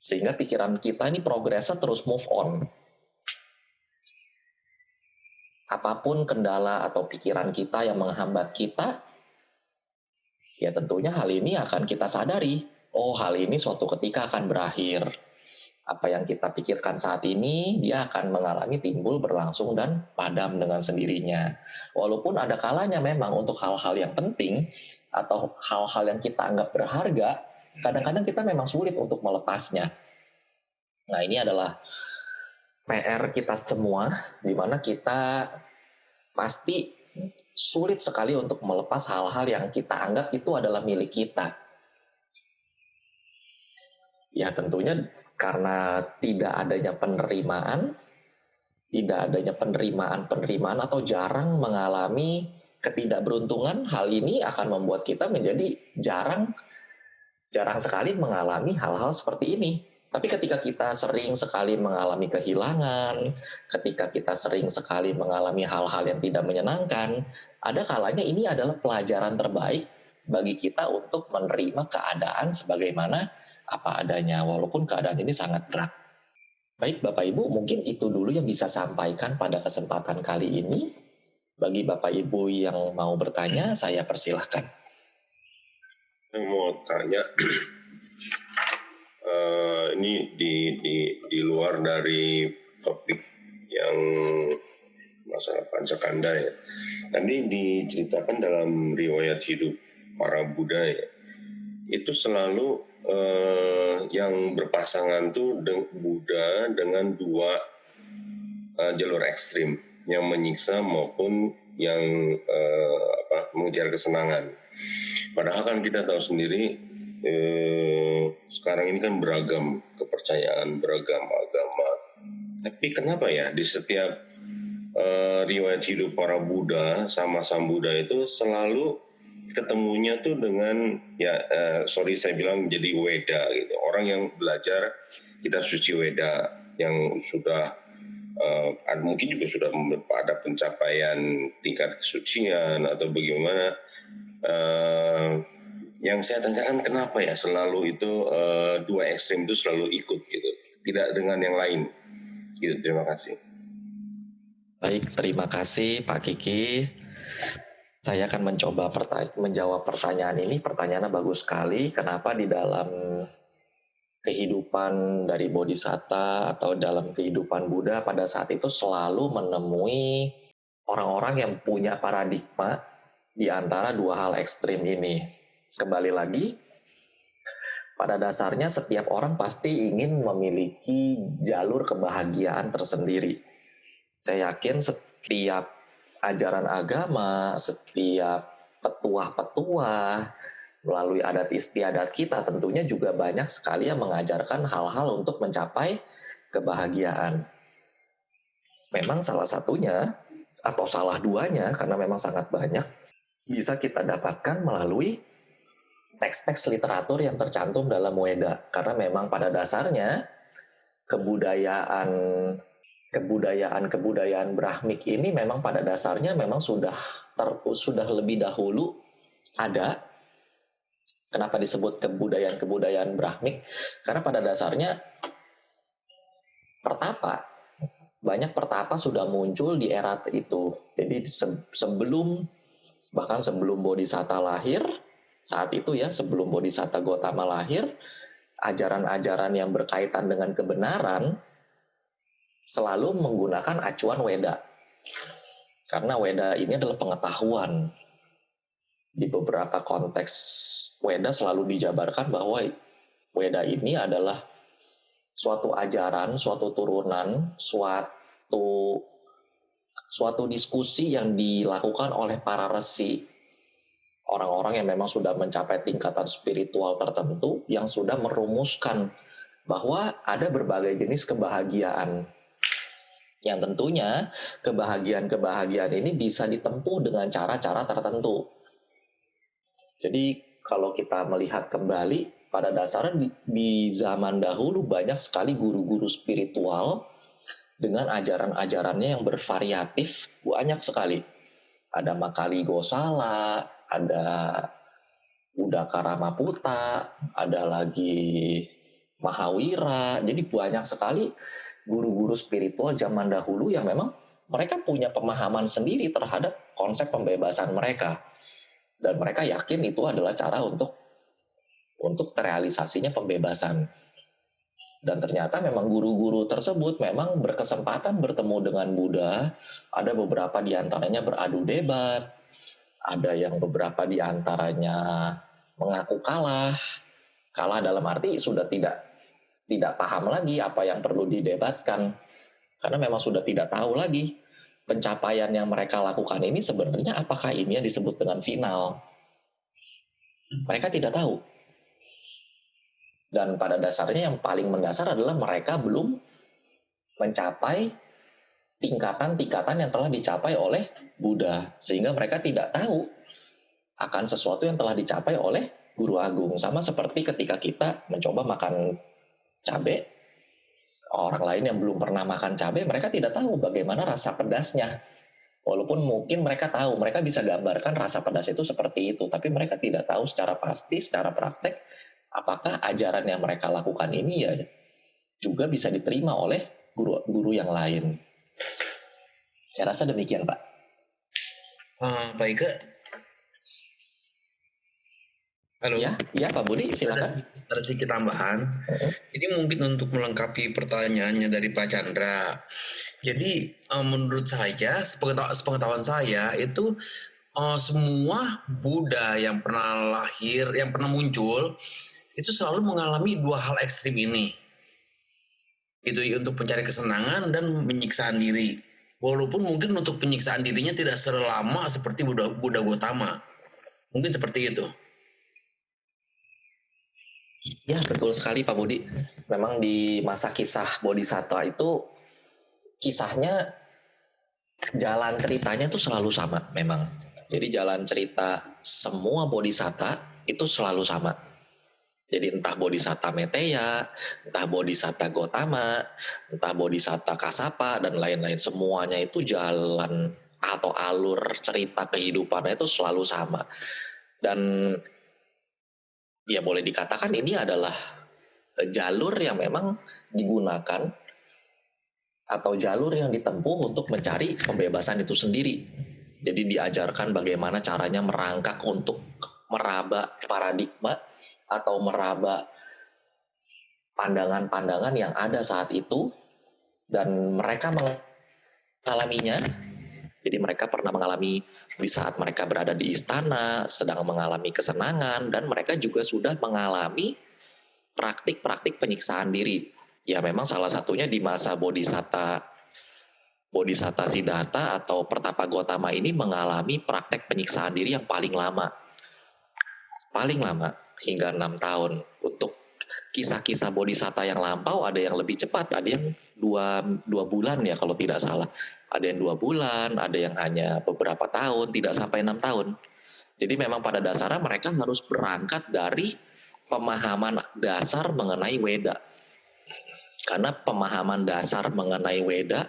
S1: Sehingga pikiran kita ini progresnya terus move on. Apapun kendala atau pikiran kita yang menghambat kita, ya tentunya hal ini akan kita sadari. Oh, hal ini suatu ketika akan berakhir. Apa yang kita pikirkan saat ini, dia akan mengalami timbul, berlangsung, dan padam dengan sendirinya. Walaupun ada kalanya memang untuk hal-hal yang penting, atau hal-hal yang kita anggap berharga, kadang-kadang kita memang sulit untuk melepasnya. Nah, ini adalah PR kita semua, di mana kita pasti sulit sekali untuk melepas hal-hal yang kita anggap itu adalah milik kita. Ya tentunya karena tidak adanya penerimaan atau jarang mengalami ketidakberuntungan, hal ini akan membuat kita menjadi jarang sekali mengalami hal-hal seperti ini. Tapi ketika kita sering sekali mengalami kehilangan, ketika kita sering sekali mengalami hal-hal yang tidak menyenangkan, ada kalanya ini adalah pelajaran terbaik bagi kita untuk menerima keadaan sebagaimana apa adanya, walaupun keadaan ini sangat berat. Baik Bapak Ibu, mungkin itu dulu yang bisa sampaikan pada kesempatan kali ini. Bagi Bapak Ibu yang mau bertanya, saya persilahkan.
S3: Saya mau tanya, ini di luar dari topik yang masalah Pancakanda ya. Tadi diceritakan dalam riwayat hidup para Buddha ya, itu selalu yang berpasangan tuh Buddha dengan dua jalur ekstrim, yang menyiksa maupun yang mengejar kesenangan. Padahal kan kita tahu sendiri sekarang ini kan beragam kepercayaan, beragam agama. Tapi kenapa ya di setiap riwayat hidup para Buddha sama Sang Buddha itu selalu ketemunya tuh dengan saya bilang jadi Weda gitu, orang yang belajar kitab suci Weda yang sudah mungkin juga sudah ada pencapaian tingkat kesucian atau bagaimana. Yang saya tanyakan kenapa ya selalu itu dua ekstrem itu selalu ikut gitu, tidak dengan yang lain gitu. Terima kasih.
S1: Baik, terima kasih Pak Kiki. Saya akan mencoba menjawab pertanyaan ini. Pertanyaannya bagus sekali. Kenapa di dalam kehidupan dari Bodhisatta atau dalam kehidupan Buddha pada saat itu selalu menemui orang-orang yang punya paradigma di antara dua hal ekstrim ini. Kembali lagi, pada dasarnya setiap orang pasti ingin memiliki jalur kebahagiaan tersendiri. Saya yakin setiap ajaran agama, setiap petuah-petuah, melalui adat istiadat kita tentunya juga banyak sekali yang mengajarkan hal-hal untuk mencapai kebahagiaan. Memang salah satunya, atau salah duanya, karena memang sangat banyak, bisa kita dapatkan melalui teks-teks literatur yang tercantum dalam Weda. Karena memang pada dasarnya kebudayaan Brahmik ini memang pada dasarnya memang sudah lebih dahulu ada. Kenapa disebut kebudayaan Brahmik? Karena pada dasarnya pertapa, banyak pertapa sudah muncul di era itu. Jadi bahkan sebelum Bodhisatta lahir, saat itu ya, sebelum Bodhisatta Gotama lahir, ajaran-ajaran yang berkaitan dengan kebenaran selalu menggunakan acuan Weda. Karena Weda ini adalah pengetahuan. Di beberapa konteks Weda selalu dijabarkan bahwa Weda ini adalah suatu ajaran, suatu turunan, suatu diskusi yang dilakukan oleh para resi, orang-orang yang memang sudah mencapai tingkatan spiritual tertentu, yang sudah merumuskan bahwa ada berbagai jenis kebahagiaan. Yang tentunya kebahagiaan ini bisa ditempuh dengan cara-cara tertentu. Jadi kalau kita melihat kembali, pada dasarnya di zaman dahulu banyak sekali guru-guru spiritual dengan ajaran-ajarannya yang bervariatif, banyak sekali. Ada Makali Gosala, ada Udakara Maputa, ada lagi Mahawira. Jadi banyak sekali guru-guru spiritual zaman dahulu yang memang mereka punya pemahaman sendiri terhadap konsep pembebasan mereka. Dan mereka yakin itu adalah cara untuk terrealisasinya pembebasan. Dan ternyata memang guru-guru tersebut memang berkesempatan bertemu dengan Buddha. Ada beberapa di antaranya beradu debat, ada yang beberapa di antaranya mengaku kalah dalam arti sudah tidak paham lagi apa yang perlu didebatkan, karena memang sudah tidak tahu lagi pencapaian yang mereka lakukan ini sebenarnya apakah ini yang disebut dengan final. Mereka tidak tahu. Dan pada dasarnya yang paling mendasar adalah mereka belum mencapai tingkatan-tingkatan yang telah dicapai oleh Buddha, sehingga mereka tidak tahu akan sesuatu yang telah dicapai oleh Guru Agung. Sama seperti ketika kita mencoba makan cabai, orang lain yang belum pernah makan cabai, mereka tidak tahu bagaimana rasa pedasnya. Walaupun mungkin mereka tahu, mereka bisa gambarkan rasa pedas itu seperti itu, tapi mereka tidak tahu secara pasti, secara praktek, apakah ajaran yang mereka lakukan ini ya juga bisa diterima oleh guru-guru yang lain. Saya rasa demikian, Pak.
S4: Pak Ika. Halo.
S1: Ya Pak Budi, silakan.
S4: Ada sedikit tambahan. Ini mungkin untuk melengkapi pertanyaannya dari Pak Chandra. Jadi menurut saya, sepengetahuan saya itu semua Buddha yang pernah lahir, yang pernah muncul, itu selalu mengalami dua hal ekstrim ini. Itu untuk mencari kesenangan dan penyiksaan diri. Walaupun mungkin untuk penyiksaan dirinya tidak selama seperti Buddha Gotama. Mungkin seperti itu.
S1: Ya, betul sekali Pak Budi. Memang di masa kisah Bodhisattva itu kisahnya, jalan ceritanya itu selalu sama memang. Jadi jalan cerita semua Bodhisatta itu selalu sama. Jadi entah Bodhisatta Meteya, entah Bodhisatta Gotama, entah Bodhisatta Kasapa, dan lain-lain, semuanya itu jalan atau alur cerita kehidupannya itu selalu sama. Dan ya boleh dikatakan ini adalah jalur yang memang digunakan atau jalur yang ditempuh untuk mencari pembebasan itu sendiri. Jadi diajarkan bagaimana caranya merangkak untuk meraba paradigma atau meraba pandangan-pandangan yang ada saat itu, dan mereka mengalaminya Jadi mereka pernah mengalami di saat mereka berada di istana, sedang mengalami kesenangan, dan mereka juga sudah mengalami praktik-praktik penyiksaan diri. Ya memang salah satunya di masa Bodhisatta Siddhartha atau Pertapa Gautama ini mengalami praktek penyiksaan diri yang paling lama hingga 6 tahun. Untuk kisah-kisah bodhisatta yang lampau ada yang lebih cepat, ada yang dua bulan ya kalau tidak salah, ada yang 2 bulan, ada yang hanya beberapa tahun, tidak sampai 6 tahun. Jadi memang pada dasarnya mereka harus berangkat dari pemahaman dasar mengenai Weda, karena pemahaman dasar mengenai Weda,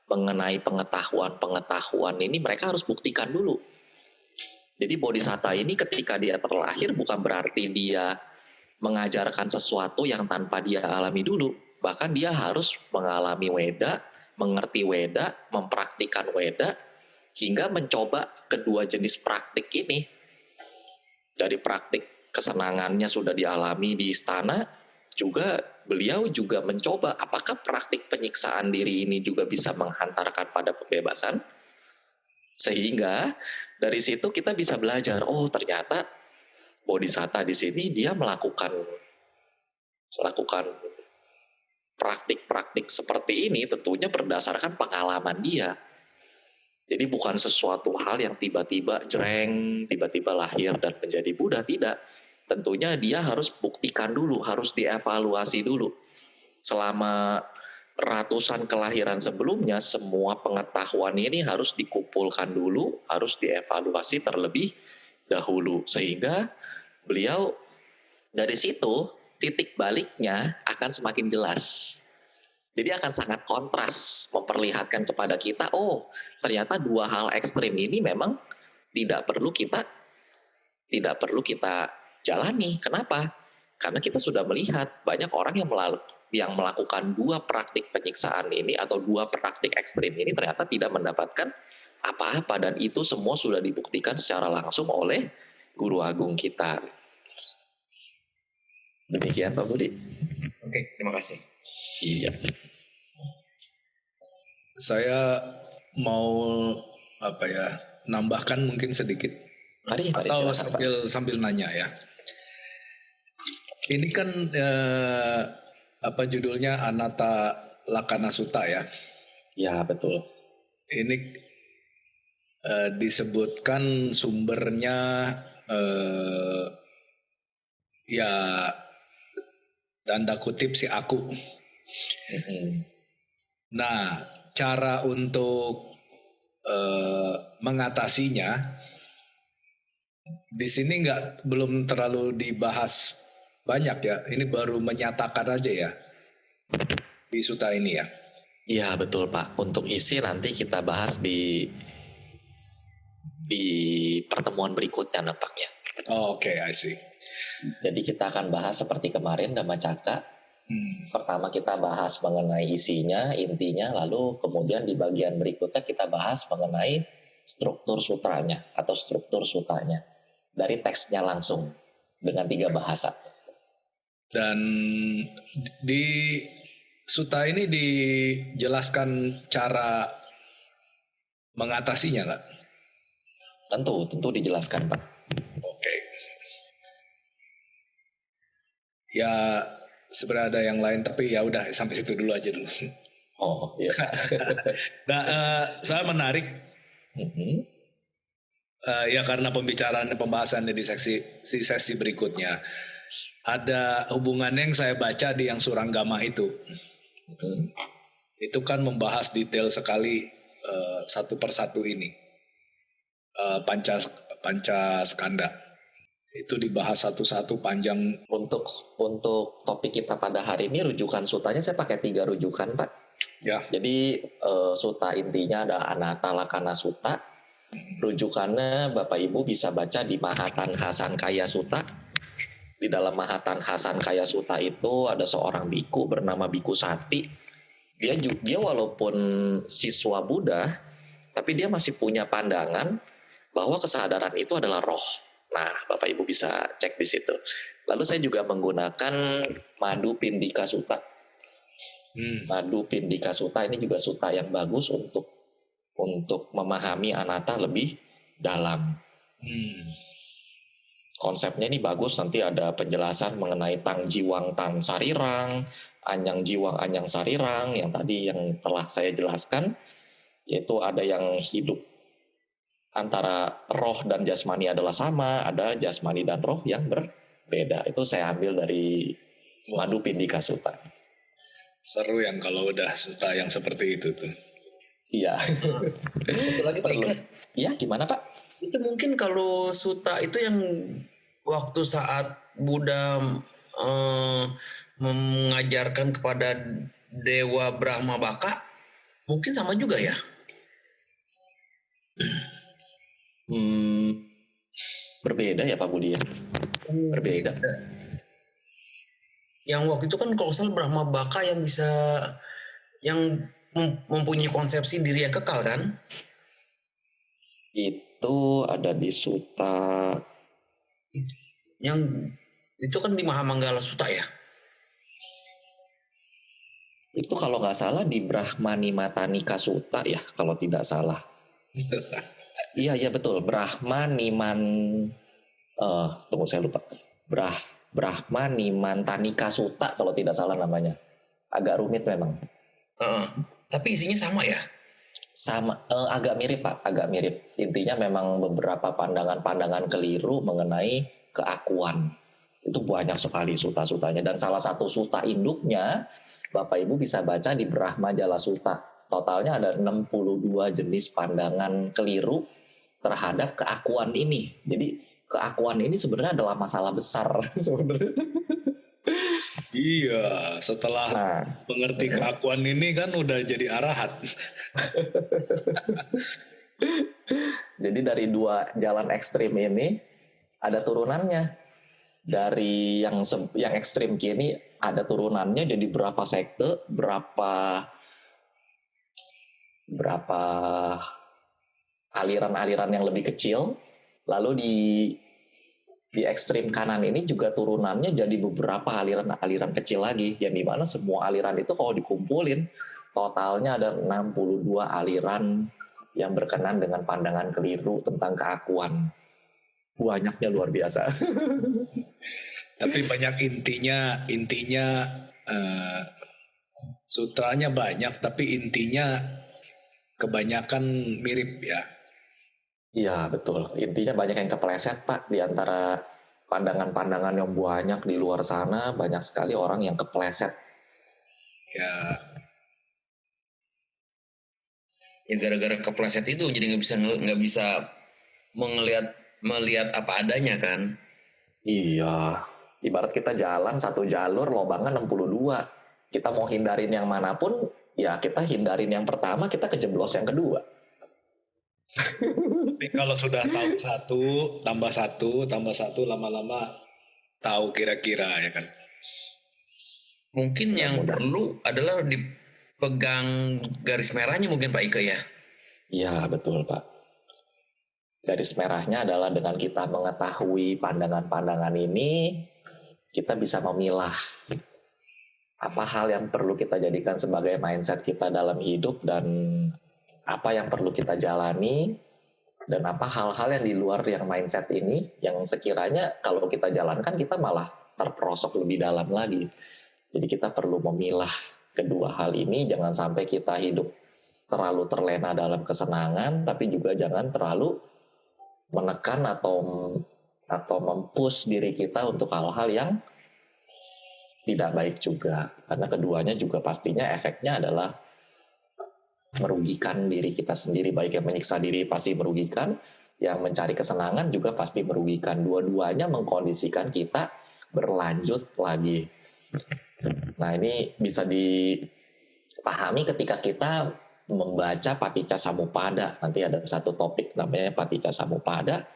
S1: mengenai pengetahuan ini mereka harus buktikan dulu. Jadi bodhisatta ini ketika dia terlahir bukan berarti dia mengajarkan sesuatu yang tanpa dia alami dulu. Bahkan dia harus mengalami Weda, mengerti Weda, mempraktikkan Weda, hingga mencoba kedua jenis praktik ini. Dari praktik kesenangannya sudah dialami di istana, juga beliau juga mencoba apakah praktik penyiksaan diri ini juga bisa menghantarkan pada pembebasan. Sehingga dari situ kita bisa belajar, oh ternyata bodhisatta di sini dia melakukan praktik-praktik seperti ini tentunya berdasarkan pengalaman dia. Jadi bukan sesuatu hal yang tiba-tiba lahir dan menjadi Buddha, tidak. Tentunya dia harus buktikan dulu, harus dievaluasi dulu. Selama ratusan kelahiran sebelumnya, semua pengetahuan ini harus dikumpulkan dulu, harus dievaluasi terlebih dahulu. Sehingga beliau dari situ titik baliknya akan semakin jelas. Jadi akan sangat kontras, memperlihatkan kepada kita, oh ternyata dua hal ekstrim ini memang tidak perlu kita jalani. Kenapa? Karena kita sudah melihat banyak orang yang melakukan dua praktik penyiksaan ini atau dua praktik ekstrim ini ternyata tidak mendapatkan apa-apa, dan itu semua sudah dibuktikan secara langsung oleh Guru Agung kita. Demikian Pak Budi.
S4: Oke, terima kasih.
S1: Iya.
S5: Saya mau nambahkan mungkin sedikit.
S1: Mari
S5: Atau
S1: silakan,
S5: sambil nanya ya. Ini kan judulnya Anatta Lakkhana Sutta ya.
S1: Ya betul.
S5: Ini disebutkan sumbernya ya tanda kutip si aku. Nah, cara untuk mengatasinya di sini belum terlalu dibahas banyak ya. Ini baru menyatakan aja ya di sutta ini ya.
S1: Iya betul Pak. Untuk isi nanti kita bahas di pertemuan berikutnya nampaknya.
S5: Oke, I see.
S1: Jadi kita akan bahas seperti kemarin Dhammacakka. Pertama kita bahas mengenai isinya, intinya, lalu kemudian di bagian berikutnya kita bahas mengenai struktur sutranya atau struktur sutanya dari teksnya langsung dengan 3 bahasa.
S5: Dan di sutta ini dijelaskan cara mengatasinya nggak?
S1: Tentu dijelaskan Pak.
S5: Oke. Ya sebenarnya ada yang lain tapi ya udah sampai situ dulu aja dulu.
S1: Oh iya.
S5: Nah, saya menarik ya karena pembahasannya di sesi berikutnya ada hubungannya yang saya baca di yang Suranggama itu. Itu kan membahas detail sekali satu persatu ini panca skanda. Itu dibahas satu-satu panjang.
S1: Untuk topik kita pada hari ini rujukan sutanya saya pakai 3 rujukan Pak.
S5: Ya.
S1: Jadi sutta intinya adalah Anatta Lakkhana Sutta. Rujukannya Bapak Ibu bisa baca di Mahatan Hasankaya Sutta. Di dalam Mahatan Hasankaya Sutta itu ada seorang biku bernama Biku Sati. Dia walaupun siswa Buddha, tapi dia masih punya pandangan bahwa kesadaran itu adalah roh. Nah, Bapak Ibu bisa cek di situ. Lalu saya juga menggunakan Madhu Pindika Sutta. Madhu Pindika Sutta ini juga sutta yang bagus untuk untuk memahami anatta lebih dalam. Konsepnya ini bagus, nanti ada penjelasan mengenai tang jiwang tang sarirang, anyang jiwang anyang sarirang, yang tadi yang telah saya jelaskan, yaitu ada yang hidup antara roh dan jasmani adalah sama, ada jasmani dan roh yang berbeda. Itu saya ambil dari Madhu Pindika Sutta.
S5: Seru yang kalau udah suta yang seperti itu tuh.
S1: Iya.
S4: Satu lagi Pak Ika,
S1: Iya, gimana Pak?
S4: itu mungkin kalau suta itu yang waktu saat Buddha mengajarkan kepada Dewa Brahma Baka, mungkin sama juga ya?
S1: Berbeda ya Pak Budi ya? Berbeda.
S4: Yang waktu itu kan kalau nggak salah Brahma Baka yang bisa, yang mempunyai konsepsi diri yang kekal kan?
S1: Itu ada di Sutta.
S4: Yang itu kan di Mahamanggala Sutta ya?
S1: Itu kalau nggak salah di Brahmanimattanika Sutta ya, kalau tidak salah. Iya betul, tunggu saya lupa. Brahmanimattanika Sutta kalau tidak salah namanya. Agak rumit memang.
S4: Tapi isinya sama ya?
S1: Sama, agak mirip Pak, agak mirip. Intinya memang beberapa pandangan-pandangan keliru mengenai keakuan. Itu banyak sekali suta-sutanya, dan salah satu suta induknya Bapak Ibu bisa baca di Brahmajala Sutta. Totalnya ada 62 jenis pandangan keliru terhadap keakuan ini. Jadi keakuan ini sebenarnya adalah masalah besar sebenarnya.
S5: Iya, setelah mengerti keakuan ini kan udah jadi arahat.
S1: Jadi dari dua jalan ekstrim ini ada turunannya. Dari yang ekstrim kini ada turunannya, jadi berapa sekte, berapa aliran-aliran yang lebih kecil. Lalu di ekstrim kanan ini juga turunannya jadi beberapa aliran-aliran kecil lagi, yang dimana semua aliran itu kalau dikumpulin totalnya ada 62 aliran yang berkenan dengan pandangan keliru tentang keakuan. Banyaknya luar biasa.
S5: Tapi banyak intinya sutranya banyak, tapi intinya kebanyakan mirip ya.
S1: Iya betul, intinya banyak yang kepleset Pak, di antara pandangan-pandangan yang banyak di luar sana, banyak sekali orang yang kepleset.
S5: Ya
S4: gara-gara kepleset itu jadi nggak bisa melihat apa adanya kan?
S1: Iya, ibarat kita jalan satu jalur lobangnya 62. Kita mau hindarin yang manapun, ya kita hindarin yang pertama, kita kejeblos yang kedua.
S5: Tapi kalau sudah tahu tambah satu, lama-lama tahu kira-kira ya kan.
S4: Mungkin yang perlu adalah dipegang garis merahnya mungkin Pak Ika ya?
S1: Iya betul Pak. Garis merahnya adalah dengan kita mengetahui pandangan-pandangan ini, kita bisa memilah apa hal yang perlu kita jadikan sebagai mindset kita dalam hidup, dan apa yang perlu kita jalani, dan apa hal-hal yang di luar yang mindset ini yang sekiranya kalau kita jalankan kita malah terperosok lebih dalam lagi. Jadi kita perlu memilah kedua hal ini, jangan sampai kita hidup terlalu terlena dalam kesenangan, tapi juga jangan terlalu menekan atau mempush diri kita untuk hal-hal yang tidak baik juga, karena keduanya juga pastinya efeknya adalah merugikan diri kita sendiri. Baik yang menyiksa diri pasti merugikan, yang mencari kesenangan juga pasti merugikan. Dua-duanya mengkondisikan kita berlanjut lagi. Nah ini bisa dipahami ketika kita membaca Paticca Samuppada. Nanti ada satu topik namanya Paticca Samuppada,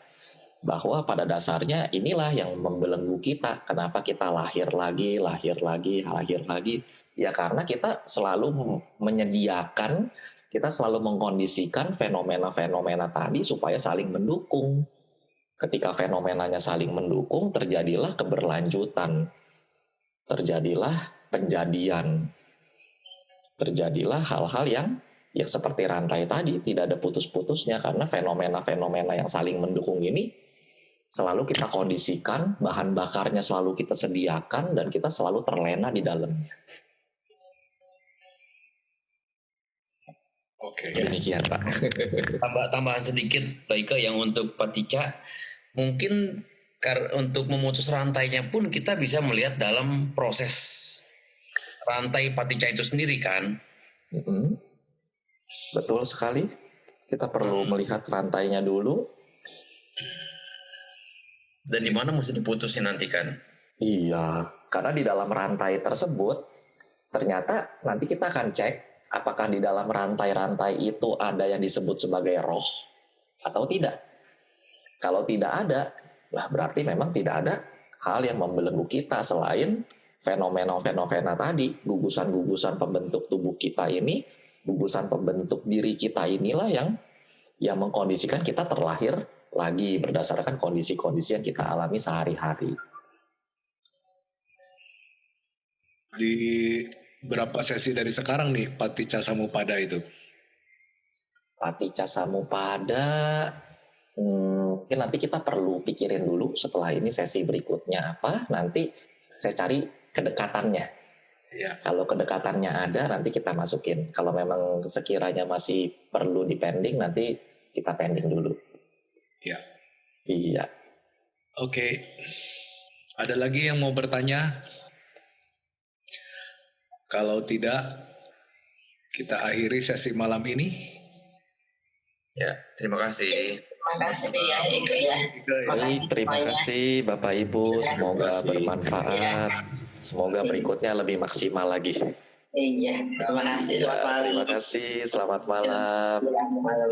S1: bahwa pada dasarnya inilah yang membelenggu kita. Kenapa kita lahir lagi. Ya karena kita selalu menyediakan, kita selalu mengkondisikan fenomena-fenomena tadi supaya saling mendukung. Ketika fenomenanya saling mendukung, terjadilah keberlanjutan, terjadilah penjadian, terjadilah hal-hal ya seperti rantai tadi, tidak ada putus-putusnya karena fenomena-fenomena yang saling mendukung ini selalu kita kondisikan, bahan bakarnya selalu kita sediakan, dan kita selalu terlena di dalamnya.
S5: Oke.
S1: Demikian, Pak.
S4: Tambahan sedikit, Pak Ika, yang untuk Patica, mungkin untuk memutus rantainya pun kita bisa melihat dalam proses rantai Patica itu sendiri kan?
S1: Betul sekali. Kita perlu melihat rantainya dulu.
S4: Dan di mana mesti diputusnya nanti kan?
S1: Iya, karena di dalam rantai tersebut ternyata nanti kita akan cek apakah di dalam rantai-rantai itu ada yang disebut sebagai roh atau tidak. Kalau tidak ada, nah berarti memang tidak ada hal yang membelenggu kita selain fenomena-fenomena tadi, gugusan-gugusan pembentuk tubuh kita ini, gugusan pembentuk diri kita inilah yang mengkondisikan kita terlahir lagi berdasarkan kondisi-kondisi yang kita alami sehari-hari.
S5: Di berapa sesi dari sekarang nih Paticca Samuppada itu?
S1: Paticca Samuppada mungkin nanti kita perlu pikirin dulu setelah ini sesi berikutnya apa, nanti saya cari kedekatannya.
S5: Ya.
S1: Kalau kedekatannya ada nanti kita masukin. Kalau memang sekiranya masih perlu dipending nanti kita pending dulu.
S5: Ya.
S1: Iya.
S5: Oke. Ada lagi yang mau bertanya? Kalau tidak, kita akhiri sesi malam ini.
S4: Ya, terima kasih.
S2: Terima kasih ya Ika ya.
S1: Baik, terima kasih Bapak Ibu, semoga bermanfaat. Semoga berikutnya lebih maksimal lagi.
S2: Iya, terima kasih. Selamat malam.
S1: Terima kasih, selamat malam.
S2: Selamat malam.